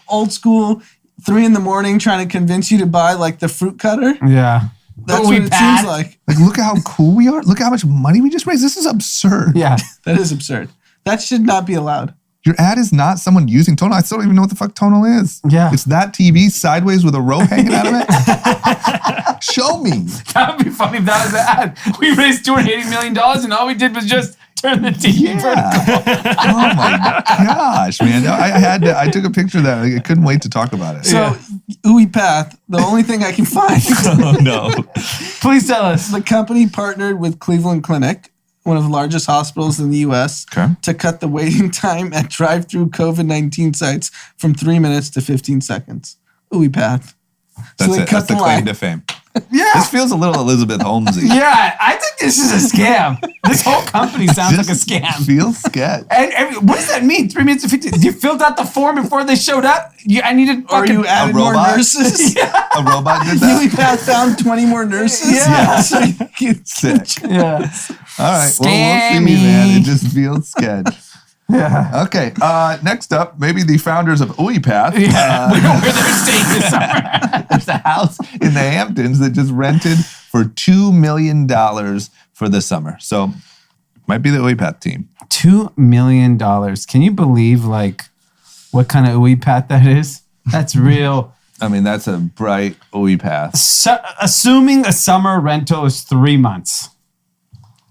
old school 3 a.m. trying to convince you to buy like the fruit cutter. Yeah. That's what it seems like. Like, look at how cool we are. Look at how much money we just raised. This is absurd. Yeah. That is absurd. That should not be allowed. Your ad is not someone using Tonal. I still don't even know what the fuck Tonal is. Yeah. It's that TV sideways with a rope hanging out of it. Show me. That would be funny if that was the ad. We raised $280 million and all we did was just turn the TV vertical. Oh my gosh, man. I took a picture of that. I couldn't wait to talk about it. So, UiPath, the only thing I can find. Oh, no. Please tell us. The company partnered with Cleveland Clinic, one of the largest hospitals in the U.S., to cut the waiting time at drive-through COVID-19 sites from 3 minutes to 15 seconds. UiPath. That's it. That's the claim to fame. This feels a little Elizabeth Holmesy. Yeah, I think this is a scam. This whole company sounds like a scam. Feels sketch. And what does that mean? 3 minutes and 50. You filled out the form before they showed up? I needed fucking... Or you added more nurses? Yeah. A robot did that? You found 20 more nurses? Yeah. So you can Sick. Yeah. All right. Well, we'll see, man. It just feels sketch. Yeah. Okay. Next up, maybe the founders of UiPath. Yeah. Where they're staying this summer. There's a house in the Hamptons that just rented for $2 million for the summer. So might be the UiPath team. $2 million. Can you believe what kind of UiPath that is? That's real. I mean, that's a bright UiPath. So, assuming a summer rental is 3 months.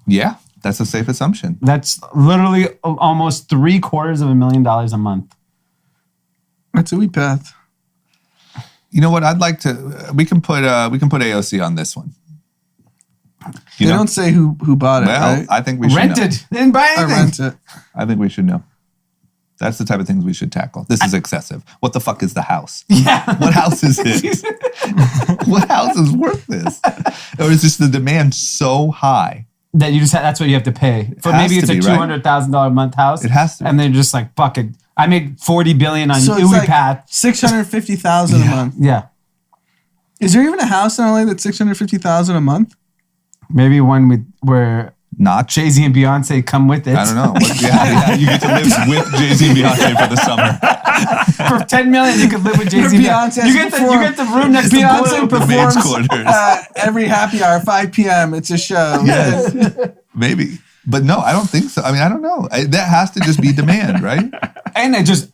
Yeah, that's a safe assumption. That's literally almost $750,000 a month. That's a UiPath. You know what? I'd like to. We can put AOC on this one. They don't say who bought it. Well, right? I think we should Rented. know. They didn't buy I anything. rent it. I think we should know. That's the type of things we should tackle. This is excessive. What the fuck is the house? Yeah. What house is it? What house is worth this? Or is just the demand so high? That you just that's what you have to pay. For has maybe it's to a be, right? $200,000 a month house. It has to be. And they're just like, fuck it. I made $40 billion on So it's like UiPath. $650,000 a month. Yeah. Is there even a house in LA that's $650,000 a month? Maybe one where Not Jay-Z and Beyonce come with it. I don't know. Yeah, you get to live with Jay-Z and Beyonce for the summer. For $10 million, you could live with Jay-Z. Beyonce You get the room next to Beyonce the men's performs quarters. every happy hour, 5 p.m. It's a show. Yes, maybe. But no, I don't think so. I mean, I don't know. That has to just be demand, right? And it just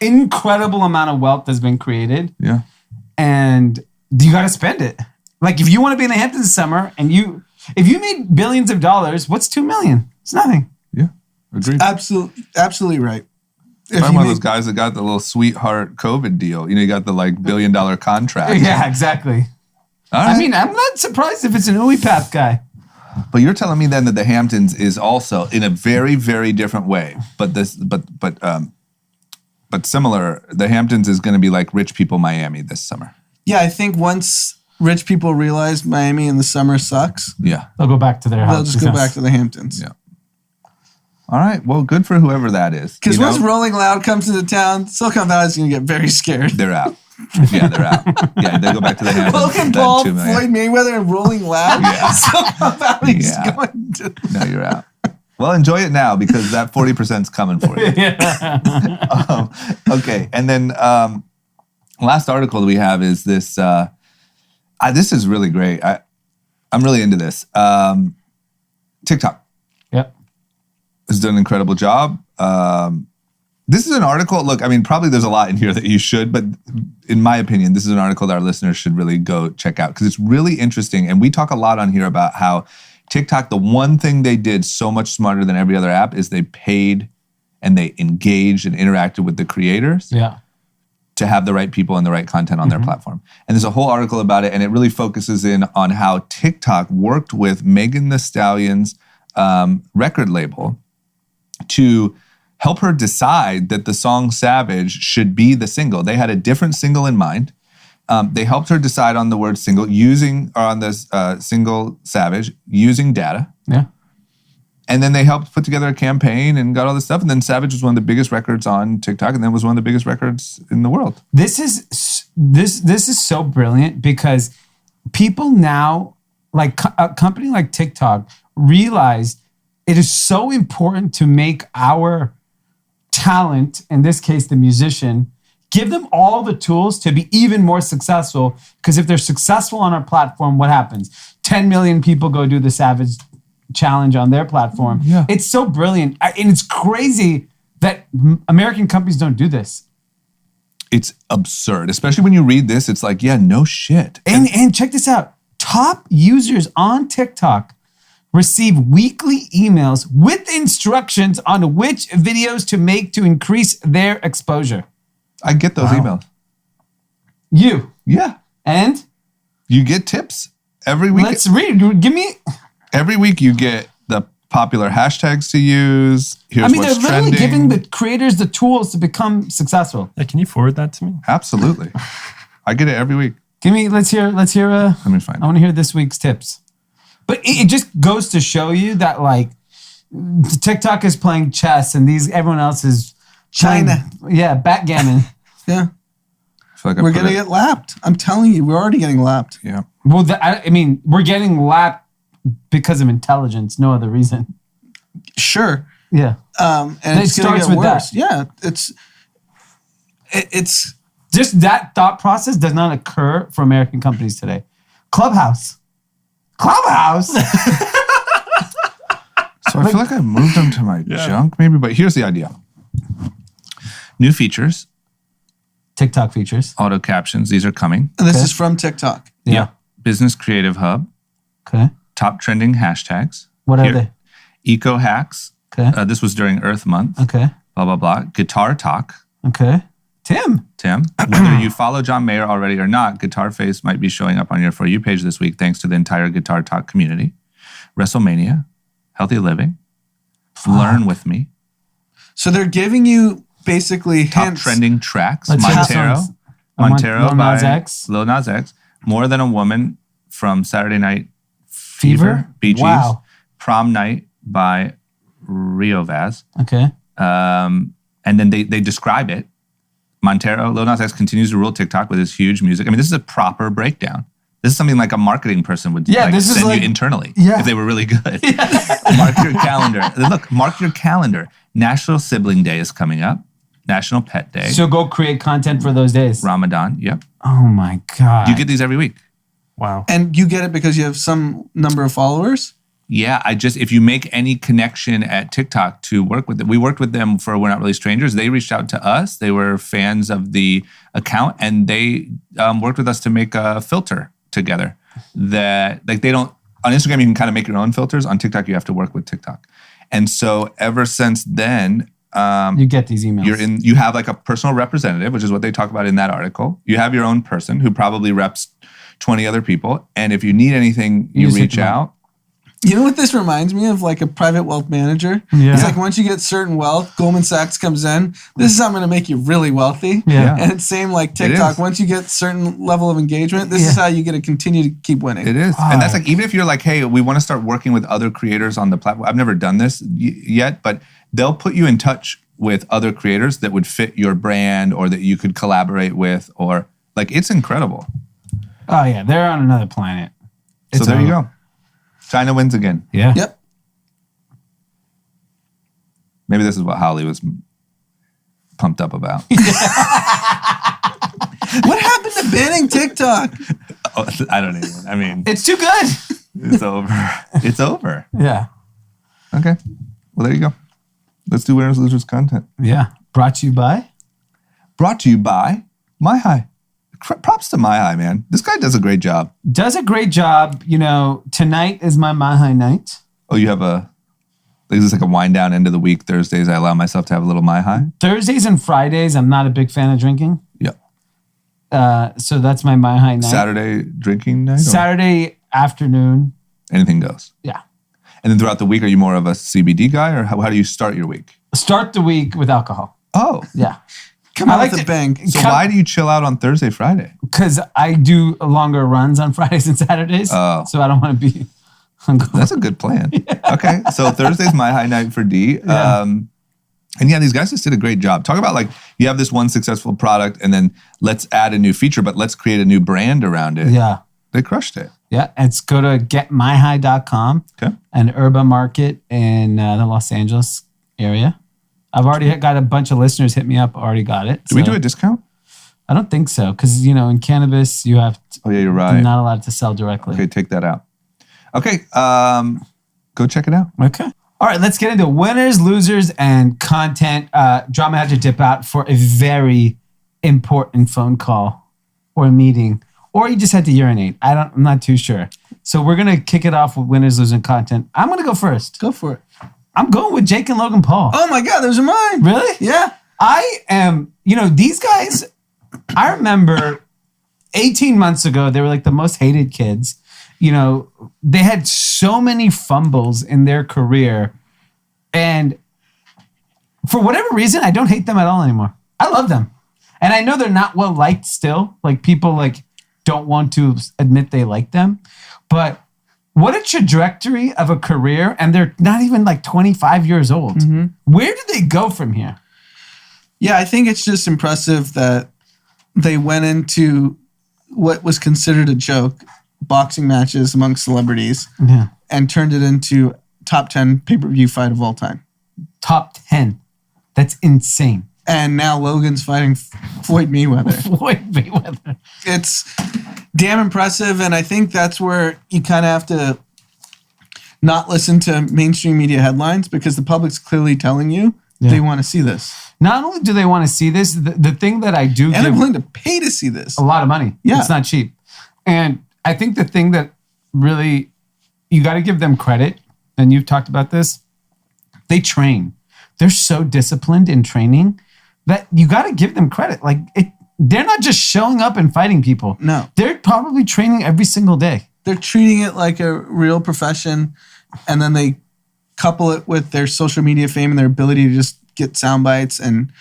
incredible amount of wealth has been created. Yeah. And you got to spend it. Like if you want to be in the Hamptons this summer and if you made billions of dollars, what's $2 million? It's nothing. Yeah. Agreed. Absolutely right. I'm one of those guys that got the little sweetheart COVID deal. You know, you got the $1 billion contract. Yeah, exactly. All right. I mean, I'm not surprised if it's an UiPath guy. But you're telling me then that the Hamptons is also in a very, very different way. But similar. The Hamptons is going to be like rich people Miami this summer. Yeah, I think once rich people realize Miami in the summer sucks, Yeah. They'll go back to their house. they'll just go back to the Hamptons. Yeah. All right. Well, good for whoever that is. Because You once know, Rolling Loud comes into town, Silicon Valley's going to get very scared. they're out. Yeah, they're out. Yeah, they go back to the Hamptons. Logan That Paul, $2 million. Floyd Mayweather, and Rolling Loud. Yeah. Silicon Valley's Yeah. going to... No, you're out. Well, enjoy it now because that 40% is coming for you. Okay. And then last article that we have is this. This is really great. I'm really into this. TikTok Yep. has done an incredible job. This is an article. Look, I mean, probably there's a lot in here that you should, but in my opinion, this is an article that our listeners should really go check out because it's really interesting. And we talk a lot on here about how TikTok, the one thing they did so much smarter than every other app is they paid and they engaged and interacted with the creators to have the right people and the right content on their platform. And there's a whole article about it, and it really focuses in on how TikTok worked with Megan Thee Stallion's record label to help her decide that the song Savage should be the single. They had a different single in mind. They helped her decide on the word single on this single Savage using data. Yeah. And then they helped put together a campaign and got all this stuff. And then Savage was one of the biggest records on TikTok, and then was one of the biggest records in the world. This is so brilliant because people now, like a company like TikTok, realized it is so important to make our talent, in this case, the musician, give them all the tools to be even more successful. Because if they're successful on our platform, what happens? 10 million people go do the Savage challenge on their platform. Yeah. It's so brilliant. And it's crazy that American companies don't do this. It's absurd. Especially when you read this, it's like, yeah, no shit. And check this out. Top users on TikTok receive weekly emails with instructions on which videos to make to increase their exposure. I get those emails. You. Yeah. And? You get tips every week. Let's read. Give me... Every week you get the popular hashtags to use. Here's I mean, what's they're literally trending. giving the creators the tools to become successful. Can you forward that to me? Absolutely. I get it every week. Let's hear. Let me find I want to hear this week's tips. But it just goes to show you that like TikTok is playing chess and everyone else is China. Backgammon. Yeah. I feel like We're going to get lapped. I'm telling you, we're already getting lapped. Yeah. Well, we're getting lapped because of intelligence, no other reason. Sure. Yeah. And it's going to get worse. That. Yeah. It's just that thought process does not occur for American companies today. Clubhouse. So I feel like I moved them to my junk maybe, but here's the idea. New features. TikTok features. Auto captions. These are coming. And this is from TikTok. Yeah. Business Creative Hub. Okay. Top trending hashtags. What are they? Eco hacks. Okay. This was during Earth Month. Okay. Blah, blah, blah. Guitar talk. Okay. Tim. Whether you follow John Mayer already or not, Guitar Face might be showing up on your For You page this week thanks to the entire Guitar Talk community. WrestleMania. Healthy living. Learn with me. So they're giving you basically Top hints. trending tracks. Let's hear Montero Lil by Nas X. Lil Nas X. More Than a Woman from Saturday Night Fever. Bee Gees. Wow. Prom Night by Rio Vaz. Okay. And then they describe it. Montero, Lil Nas X continues to rule TikTok with his huge music. I mean, this is a proper breakdown. This is something like a marketing person would send you internally if they were really good. Mark your calendar. Look, mark your calendar. National Sibling Day is coming up. National Pet Day. So go create content for those days. Ramadan, yep. Oh my God. You get these every week. Wow. And you get it because you have some number of followers? Yeah, if you make any connection at TikTok to work with them, we worked with them for We're Not Really Strangers. They reached out to us. They were fans of the account and they worked with us to make a filter together that like they don't, on Instagram, you can kind of make your own filters. On TikTok, you have to work with TikTok. And so ever since then, you get these emails. You have like a personal representative, which is what they talk about in that article. You have your own person who probably reps 20 other people. And if you need anything, you reach out. You know what this reminds me of? Like a private wealth manager. Yeah. It's like once you get certain wealth, Goldman Sachs comes in. This is how I'm going to make you really wealthy. Yeah. And it's same like TikTok. Once you get certain level of engagement, this is how you get to continue to keep winning. It is. And that's like, even if you're like, hey, we want to start working with other creators on the platform. I've never done this yet, but they'll put you in touch with other creators that would fit your brand or that you could collaborate with, or like, it's incredible. Oh yeah. They're on another planet. So there you go. China wins again. Yeah. Yep. Maybe this is what Holly was pumped up about. What happened to banning TikTok? I don't even. I mean, It's too good. it's over. It's over. Yeah. Okay. Well, there you go. Let's do winners losers content. Yeah. Brought to you by My High. Props to My High, man. This guy does a great job. Does a great job. You know, tonight is my High night. Oh, you have is this like a wind down end of the week? Thursdays, I allow myself to have a little My High. Thursdays and Fridays, I'm not a big fan of drinking. Yeah. So that's my High night. Saturday drinking night? Saturday afternoon. Anything goes. Yeah. And then throughout the week, are you more of a CBD guy, or how do you start your week? Start the week with alcohol. Oh. Yeah. Come out with a bang. So why do you chill out on Thursday, Friday? Because I do longer runs on Fridays and Saturdays. Oh. So I don't want to be hungover. That's a good plan. Yeah. Okay. So Thursday's My High night for Dee. Yeah. And yeah, these guys just did a great job. Talk about like, you have this one successful product and then let's add a new feature, but let's create a new brand around it. Yeah. They crushed it. Yeah. It's go to getmyhigh.com Okay. and Urban Market in the Los Angeles area. I've already got a bunch of listeners hit me up. Already got it. Do we do a discount? I don't think so. Because, you know, in cannabis, you have Oh, yeah, you're right. not allowed to sell directly. Okay, take that out. Okay. Go check it out. Okay. All right, let's get into winners, losers, and content. Drama had to dip out for a very important phone call or a meeting, or you just had to urinate. I'm not too sure. So we're going to kick it off with winners, losers, and content. I'm going to go first. Go for it. I'm going with Jake and Logan Paul. Oh my God, those are mine. Really? Yeah. I am, these guys, I remember 18 months ago, they were like the most hated kids. They had so many fumbles in their career. And for whatever reason, I don't hate them at all anymore. I love them. And I know they're not well liked still. Like people don't want to admit they like them. But what a trajectory of a career, and they're not even like 25 years old. Mm-hmm. Where do they go from here? Yeah, I think it's just impressive that they went into what was considered a joke, boxing matches among celebrities, and turned it into top 10 pay-per-view fight of all time. Top 10. That's insane. And now Logan's fighting Floyd Mayweather. It's damn impressive, and I think that's where you kind of have to not listen to mainstream media headlines, because the public's clearly telling you they want to see this. Not only do they want to see this, the thing that I do and they're willing to pay to see this. A lot of money. Yeah. It's not cheap. And I think the thing that really, you got to give them credit, and you've talked about this, they train. They're so disciplined in training that you got to give them credit. Like, they're not just showing up and fighting people. No. They're probably training every single day. They're treating it like a real profession, and then they couple it with their social media fame and their ability to just get sound bites, and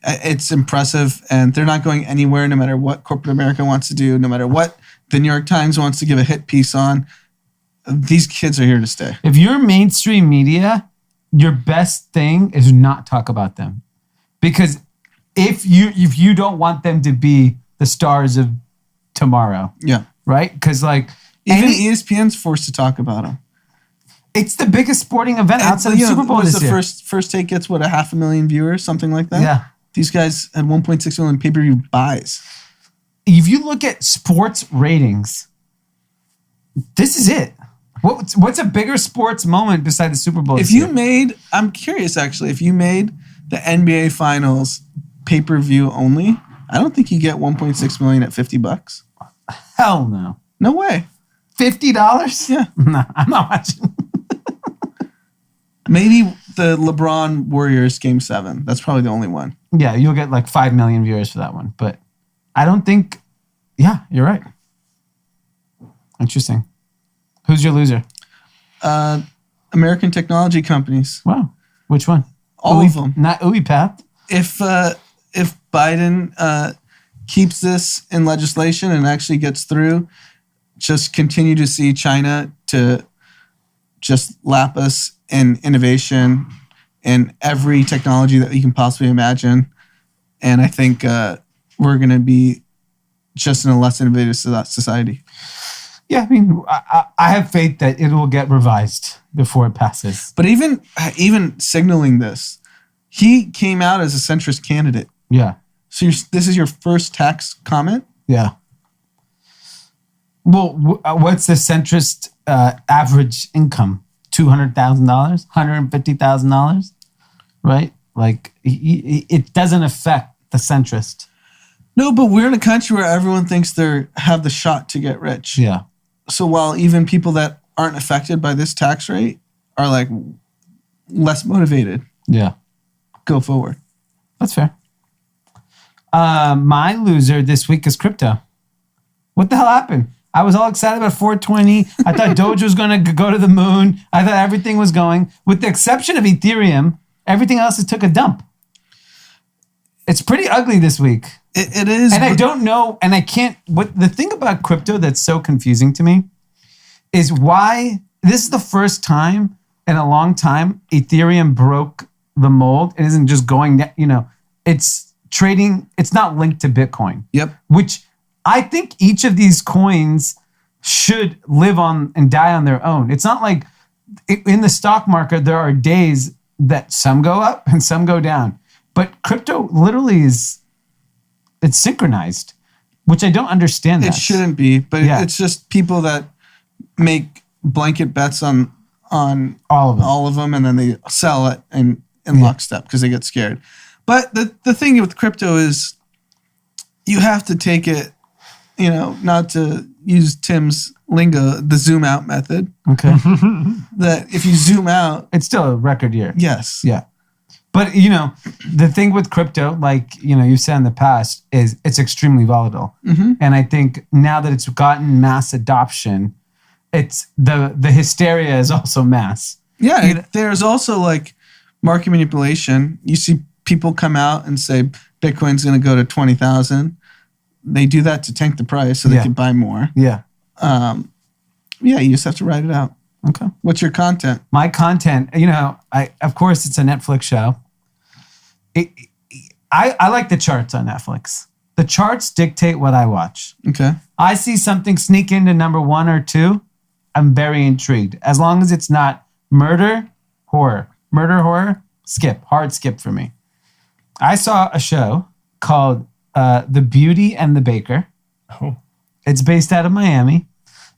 it's impressive. And they're not going anywhere, no matter what corporate America wants to do, no matter what the New York Times wants to give a hit piece on. These kids are here to stay. If you're mainstream media, your best thing is not talk about them. Because if you don't want them to be the stars of tomorrow. Yeah. Right? Because like even ESPN's forced to talk about them. It's the biggest sporting event outside of Super Bowl this year. First take gets 500,000 viewers, something like that. Yeah. These guys had 1.6 million pay-per-view buys. If you look at sports ratings, this is it. What's a bigger sports moment beside the Super Bowl? I'm curious actually, if you made the NBA Finals pay-per-view only, I don't think you get 1.6 million at $50. Hell no. No way. $50? Yeah. No, I'm not watching. Maybe the LeBron Warriors Game 7. That's probably the only one. Yeah, you'll get like 5 million viewers for that one. But I don't think... Yeah, you're right. Interesting. Who's your loser? American technology companies. Wow. Which one? All of them. Not Pfaff. If Biden keeps this in legislation and actually gets through, just continue to see China to just lap us in innovation and every technology that you can possibly imagine. And I think we're going to be just in a less innovative society. Yeah, I mean, I have faith that it will get revised before it passes. But even signaling this, he came out as a centrist candidate. Yeah. So this is your first tax comment? Yeah. Well, what's the centrist average income? $200,000? $150,000? Right? Like, it doesn't affect the centrist. No, but we're in a country where everyone thinks they have the shot to get rich. Yeah. So while even people that aren't affected by this tax rate are like less motivated. Yeah. Go forward. That's fair. My loser this week is crypto. What the hell happened? I was all excited about 420. I thought Doge was going to go to the moon. I thought everything was going. With the exception of Ethereum, everything else took a dump. It's pretty ugly this week. It is. And I don't know, and I can't, the thing about crypto that's so confusing to me is why this is the first time in a long time Ethereum broke the mold. It isn't just going, it's trading, it's not linked to Bitcoin. Yep. Which I think each of these coins should live on and die on their own. It's not like in the stock market, there are days that some go up and some go down. But crypto literally it's synchronized, which I don't understand. It shouldn't be, but it's just people that make blanket bets on all of them, and then they sell it in lockstep because they get scared. But the thing with crypto is you have to take it, not to use Tim's lingo, the zoom out method. Okay. That if you zoom out, it's still a record year. Yes. Yeah. But, the thing with crypto, like, you've said in the past, is it's extremely volatile. Mm-hmm. And I think now that it's gotten mass adoption, it's the hysteria is also mass. Yeah. There's also like market manipulation. You see people come out and say Bitcoin's going to go to 20,000. they do that to tank the price so they can buy more. Yeah. You just have to write it out. Okay. What's your content? My content, of course, it's a Netflix show. I like the charts on Netflix. The charts dictate what I watch. Okay. I see something sneak into number 1 or 2, I'm very intrigued. As long as it's not murder, horror. Murder, horror, skip. Hard skip for me. I saw a show called The Beauty and the Baker. Oh. It's based out of Miami.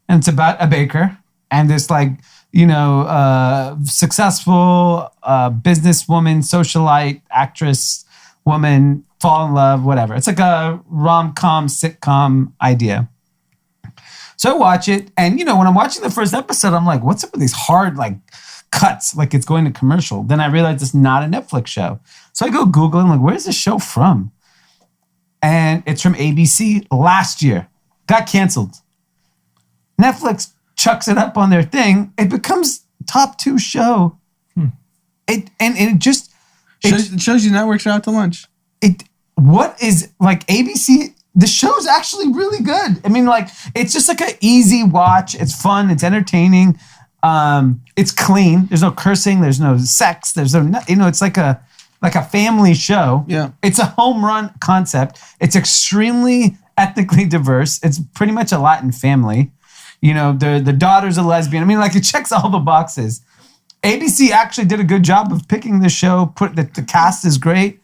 And it's about a baker and this successful businesswoman, socialite, actress, woman, fall in love, whatever. It's like a rom-com, sitcom idea. So I watch it, and when I'm watching the first episode, I'm like, what's up with these hard cuts, like it's going to commercial? Then I realize it's not a Netflix show. So I go Google and I'm like, where's this show from? And it's from ABC last year. Got canceled. Netflix chucks it up on their thing. It becomes top 2 show. It shows you networks are out to lunch. What is ABC? The show's actually really good. I mean, it's just like an easy watch. It's fun. It's entertaining. It's clean. There's no cursing. There's no sex. There's no, it's like a family show. Yeah. It's a home run concept. It's extremely ethnically diverse. It's pretty much a Latin family. The daughter's a lesbian. I mean, it checks all the boxes. ABC actually did a good job of picking the show. The cast is great.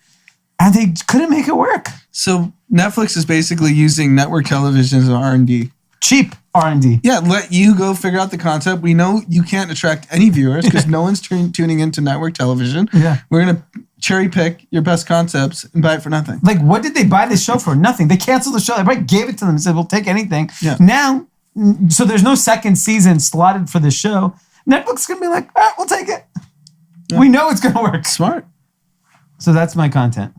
And they couldn't make it work. So Netflix is basically using network television as R&D. Cheap R&D. Yeah, let you go figure out the concept. We know you can't attract any viewers because no one's tuning into network television. Yeah. We're going to cherry pick your best concepts and buy it for nothing. What did they buy this show for? Nothing. They canceled the show. Everybody gave it to them and said, we'll take anything. Yeah. Now, so there's no second season slotted for the show. Netflix is going to be like, all right, we'll take it. Yeah. We know it's going to work. Smart. So that's my content.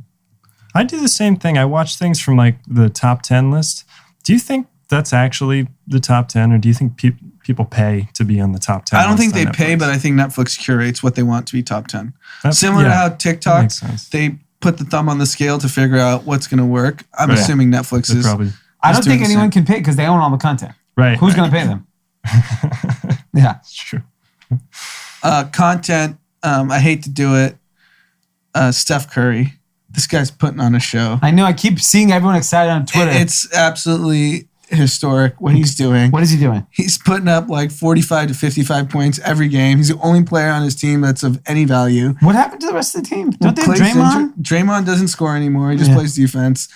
I do the same thing. I watch things from the top 10 list. Do you think that's actually the top 10, or do you think people pay to be on the top 10? I don't think they pay, but I think Netflix curates what they want to be top 10. Similar to how TikTok, they put the thumb on the scale to figure out what's going to work. I'm assuming Netflix is probably. I don't think anyone can pay because they own all the content. Right. Who's going to pay them? Yeah. It's true. Content, I hate to do it. Steph Curry. This guy's putting on a show. I know. I keep seeing everyone excited on Twitter. It's absolutely historic what he's doing. What is he doing? He's putting up 45 to 55 points every game. He's the only player on his team that's of any value. What happened to the rest of the team? Don't they have Draymond? Draymond doesn't score anymore. He just plays defense.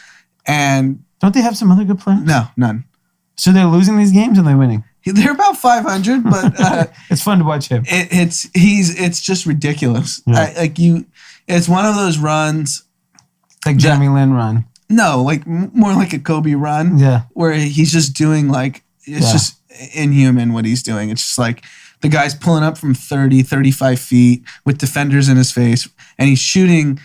And don't they have some other good players? No, none. So they're losing these games or they're winning? They're about 500, but it's fun to watch him. It's just ridiculous. Yeah. It's one of those runs. Like Jeremy Lin run. No, more like a Kobe run. Yeah. Where he's just doing it's just inhuman what he's doing. It's just the guy's pulling up from 30, 35 feet with defenders in his face, and he's shooting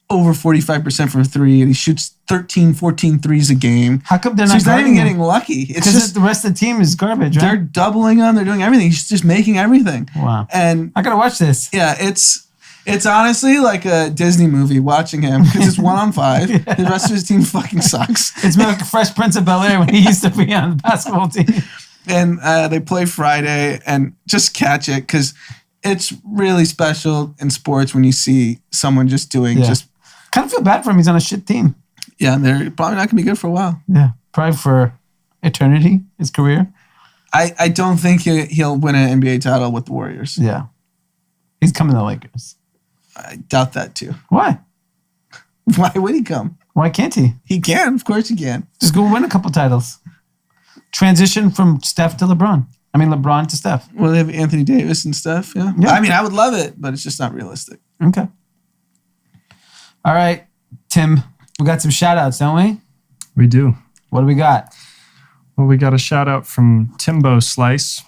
over 45% from 3, and he shoots 13, 14 threes a game. How come they're not? So he's not even getting lucky. It's just the rest of the team is garbage. Right? They're doubling him. They're doing everything. He's just making everything. Wow. And I gotta watch this. Yeah, it's honestly like a Disney movie watching him because it's 1-on-5. Yeah. The rest of his team fucking sucks. It's like Fresh Prince of Bel-Air when he used to be on the basketball team. And they play Friday, and just catch it because it's really special in sports when you see someone just doing just. Kind of feel bad for him. He's on a shit team. Yeah, they're probably not going to be good for a while. Yeah, probably for eternity, his career. I don't think he'll win an NBA title with the Warriors. Yeah. He's coming to the Lakers. I doubt that too. Why? Why would he come? Why can't he? He can. Of course he can. Just go win a couple titles. Transition from Steph to LeBron. I mean, LeBron to Steph. Well, they have Anthony Davis and stuff. Yeah. I mean, I would love it, but it's just not realistic. Okay. All right, Tim, we got some shout outs, don't we? We do. What do we got? Well, we got a shout out from Timbo Slice.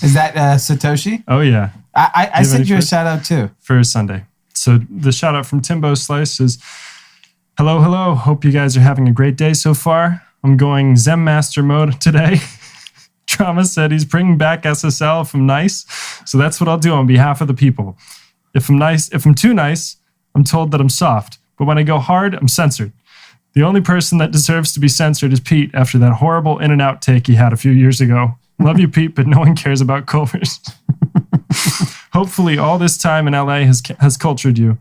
Is that Satoshi? Oh, yeah. I sent you a shout out too. For Sunday. So the shout out from Timbo Slice is, hello. Hope you guys are having a great day so far. I'm going Zen Master mode today. Trauma said he's bringing back SSL if I'm nice. So that's what I'll do on behalf of the people. If I'm too nice, I'm told that I'm soft. But when I go hard, I'm censored. The only person that deserves to be censored is Pete after that horrible in and out take he had a few years ago. Love you, Pete, but no one cares about Culver's. Hopefully all this time in LA has cultured you.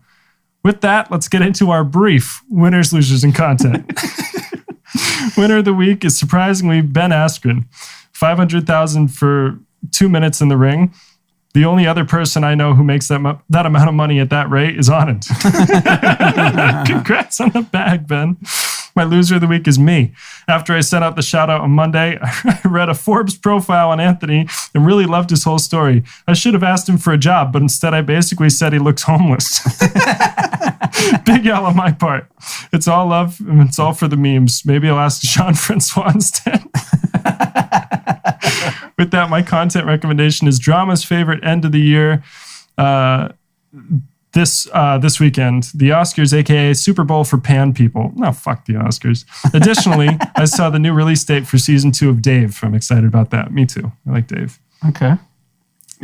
With that, let's get into our brief winners, losers, and content. Winner of the week is surprisingly Ben Askren. $500,000 for 2 minutes in the ring. The only other person I know who makes that amount of money at that rate is Anand. Congrats on the bag, Ben. My loser of the week is me. After I sent out the shout out on Monday, I read a Forbes profile on Anthony and really loved his whole story. I should have asked him for a job, but instead I basically said he looks homeless. Big L on my part. It's all love and it's all for the memes. Maybe I'll ask Jean-Francois instead. With that, my content recommendation is drama's favorite end of the year this weekend. The Oscars, aka Super Bowl for pan people. No, fuck the Oscars. Additionally, I saw the new release date for season 2 of Dave. I'm excited about that. Me too. I like Dave. Okay.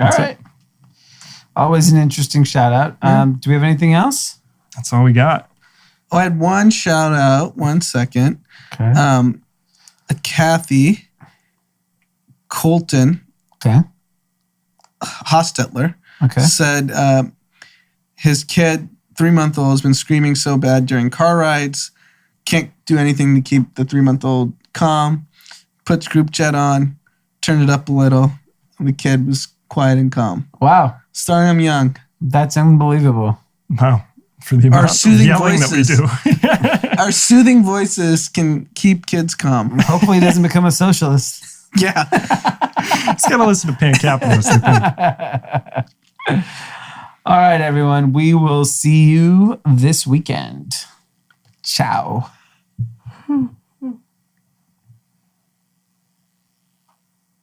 All right. Always an interesting shout out. Do we have anything else? That's all we got. Oh, I had one shout out. 1 second. Okay. Kathy Colton. Okay. Hostetler. Okay. Said his kid, 3-month-old, has been screaming so bad during car rides. Can't do anything to keep the 3-month-old calm. Puts group chat on, turned it up a little, and the kid was quiet and calm. Wow. Starting him young. That's unbelievable. Wow. For the amount of yelling voices that we do. Our soothing voices can keep kids calm. Hopefully he doesn't become a socialist. Yeah. He's got to listen to Pan Capitalist. All right, everyone. We will see you this weekend. Ciao.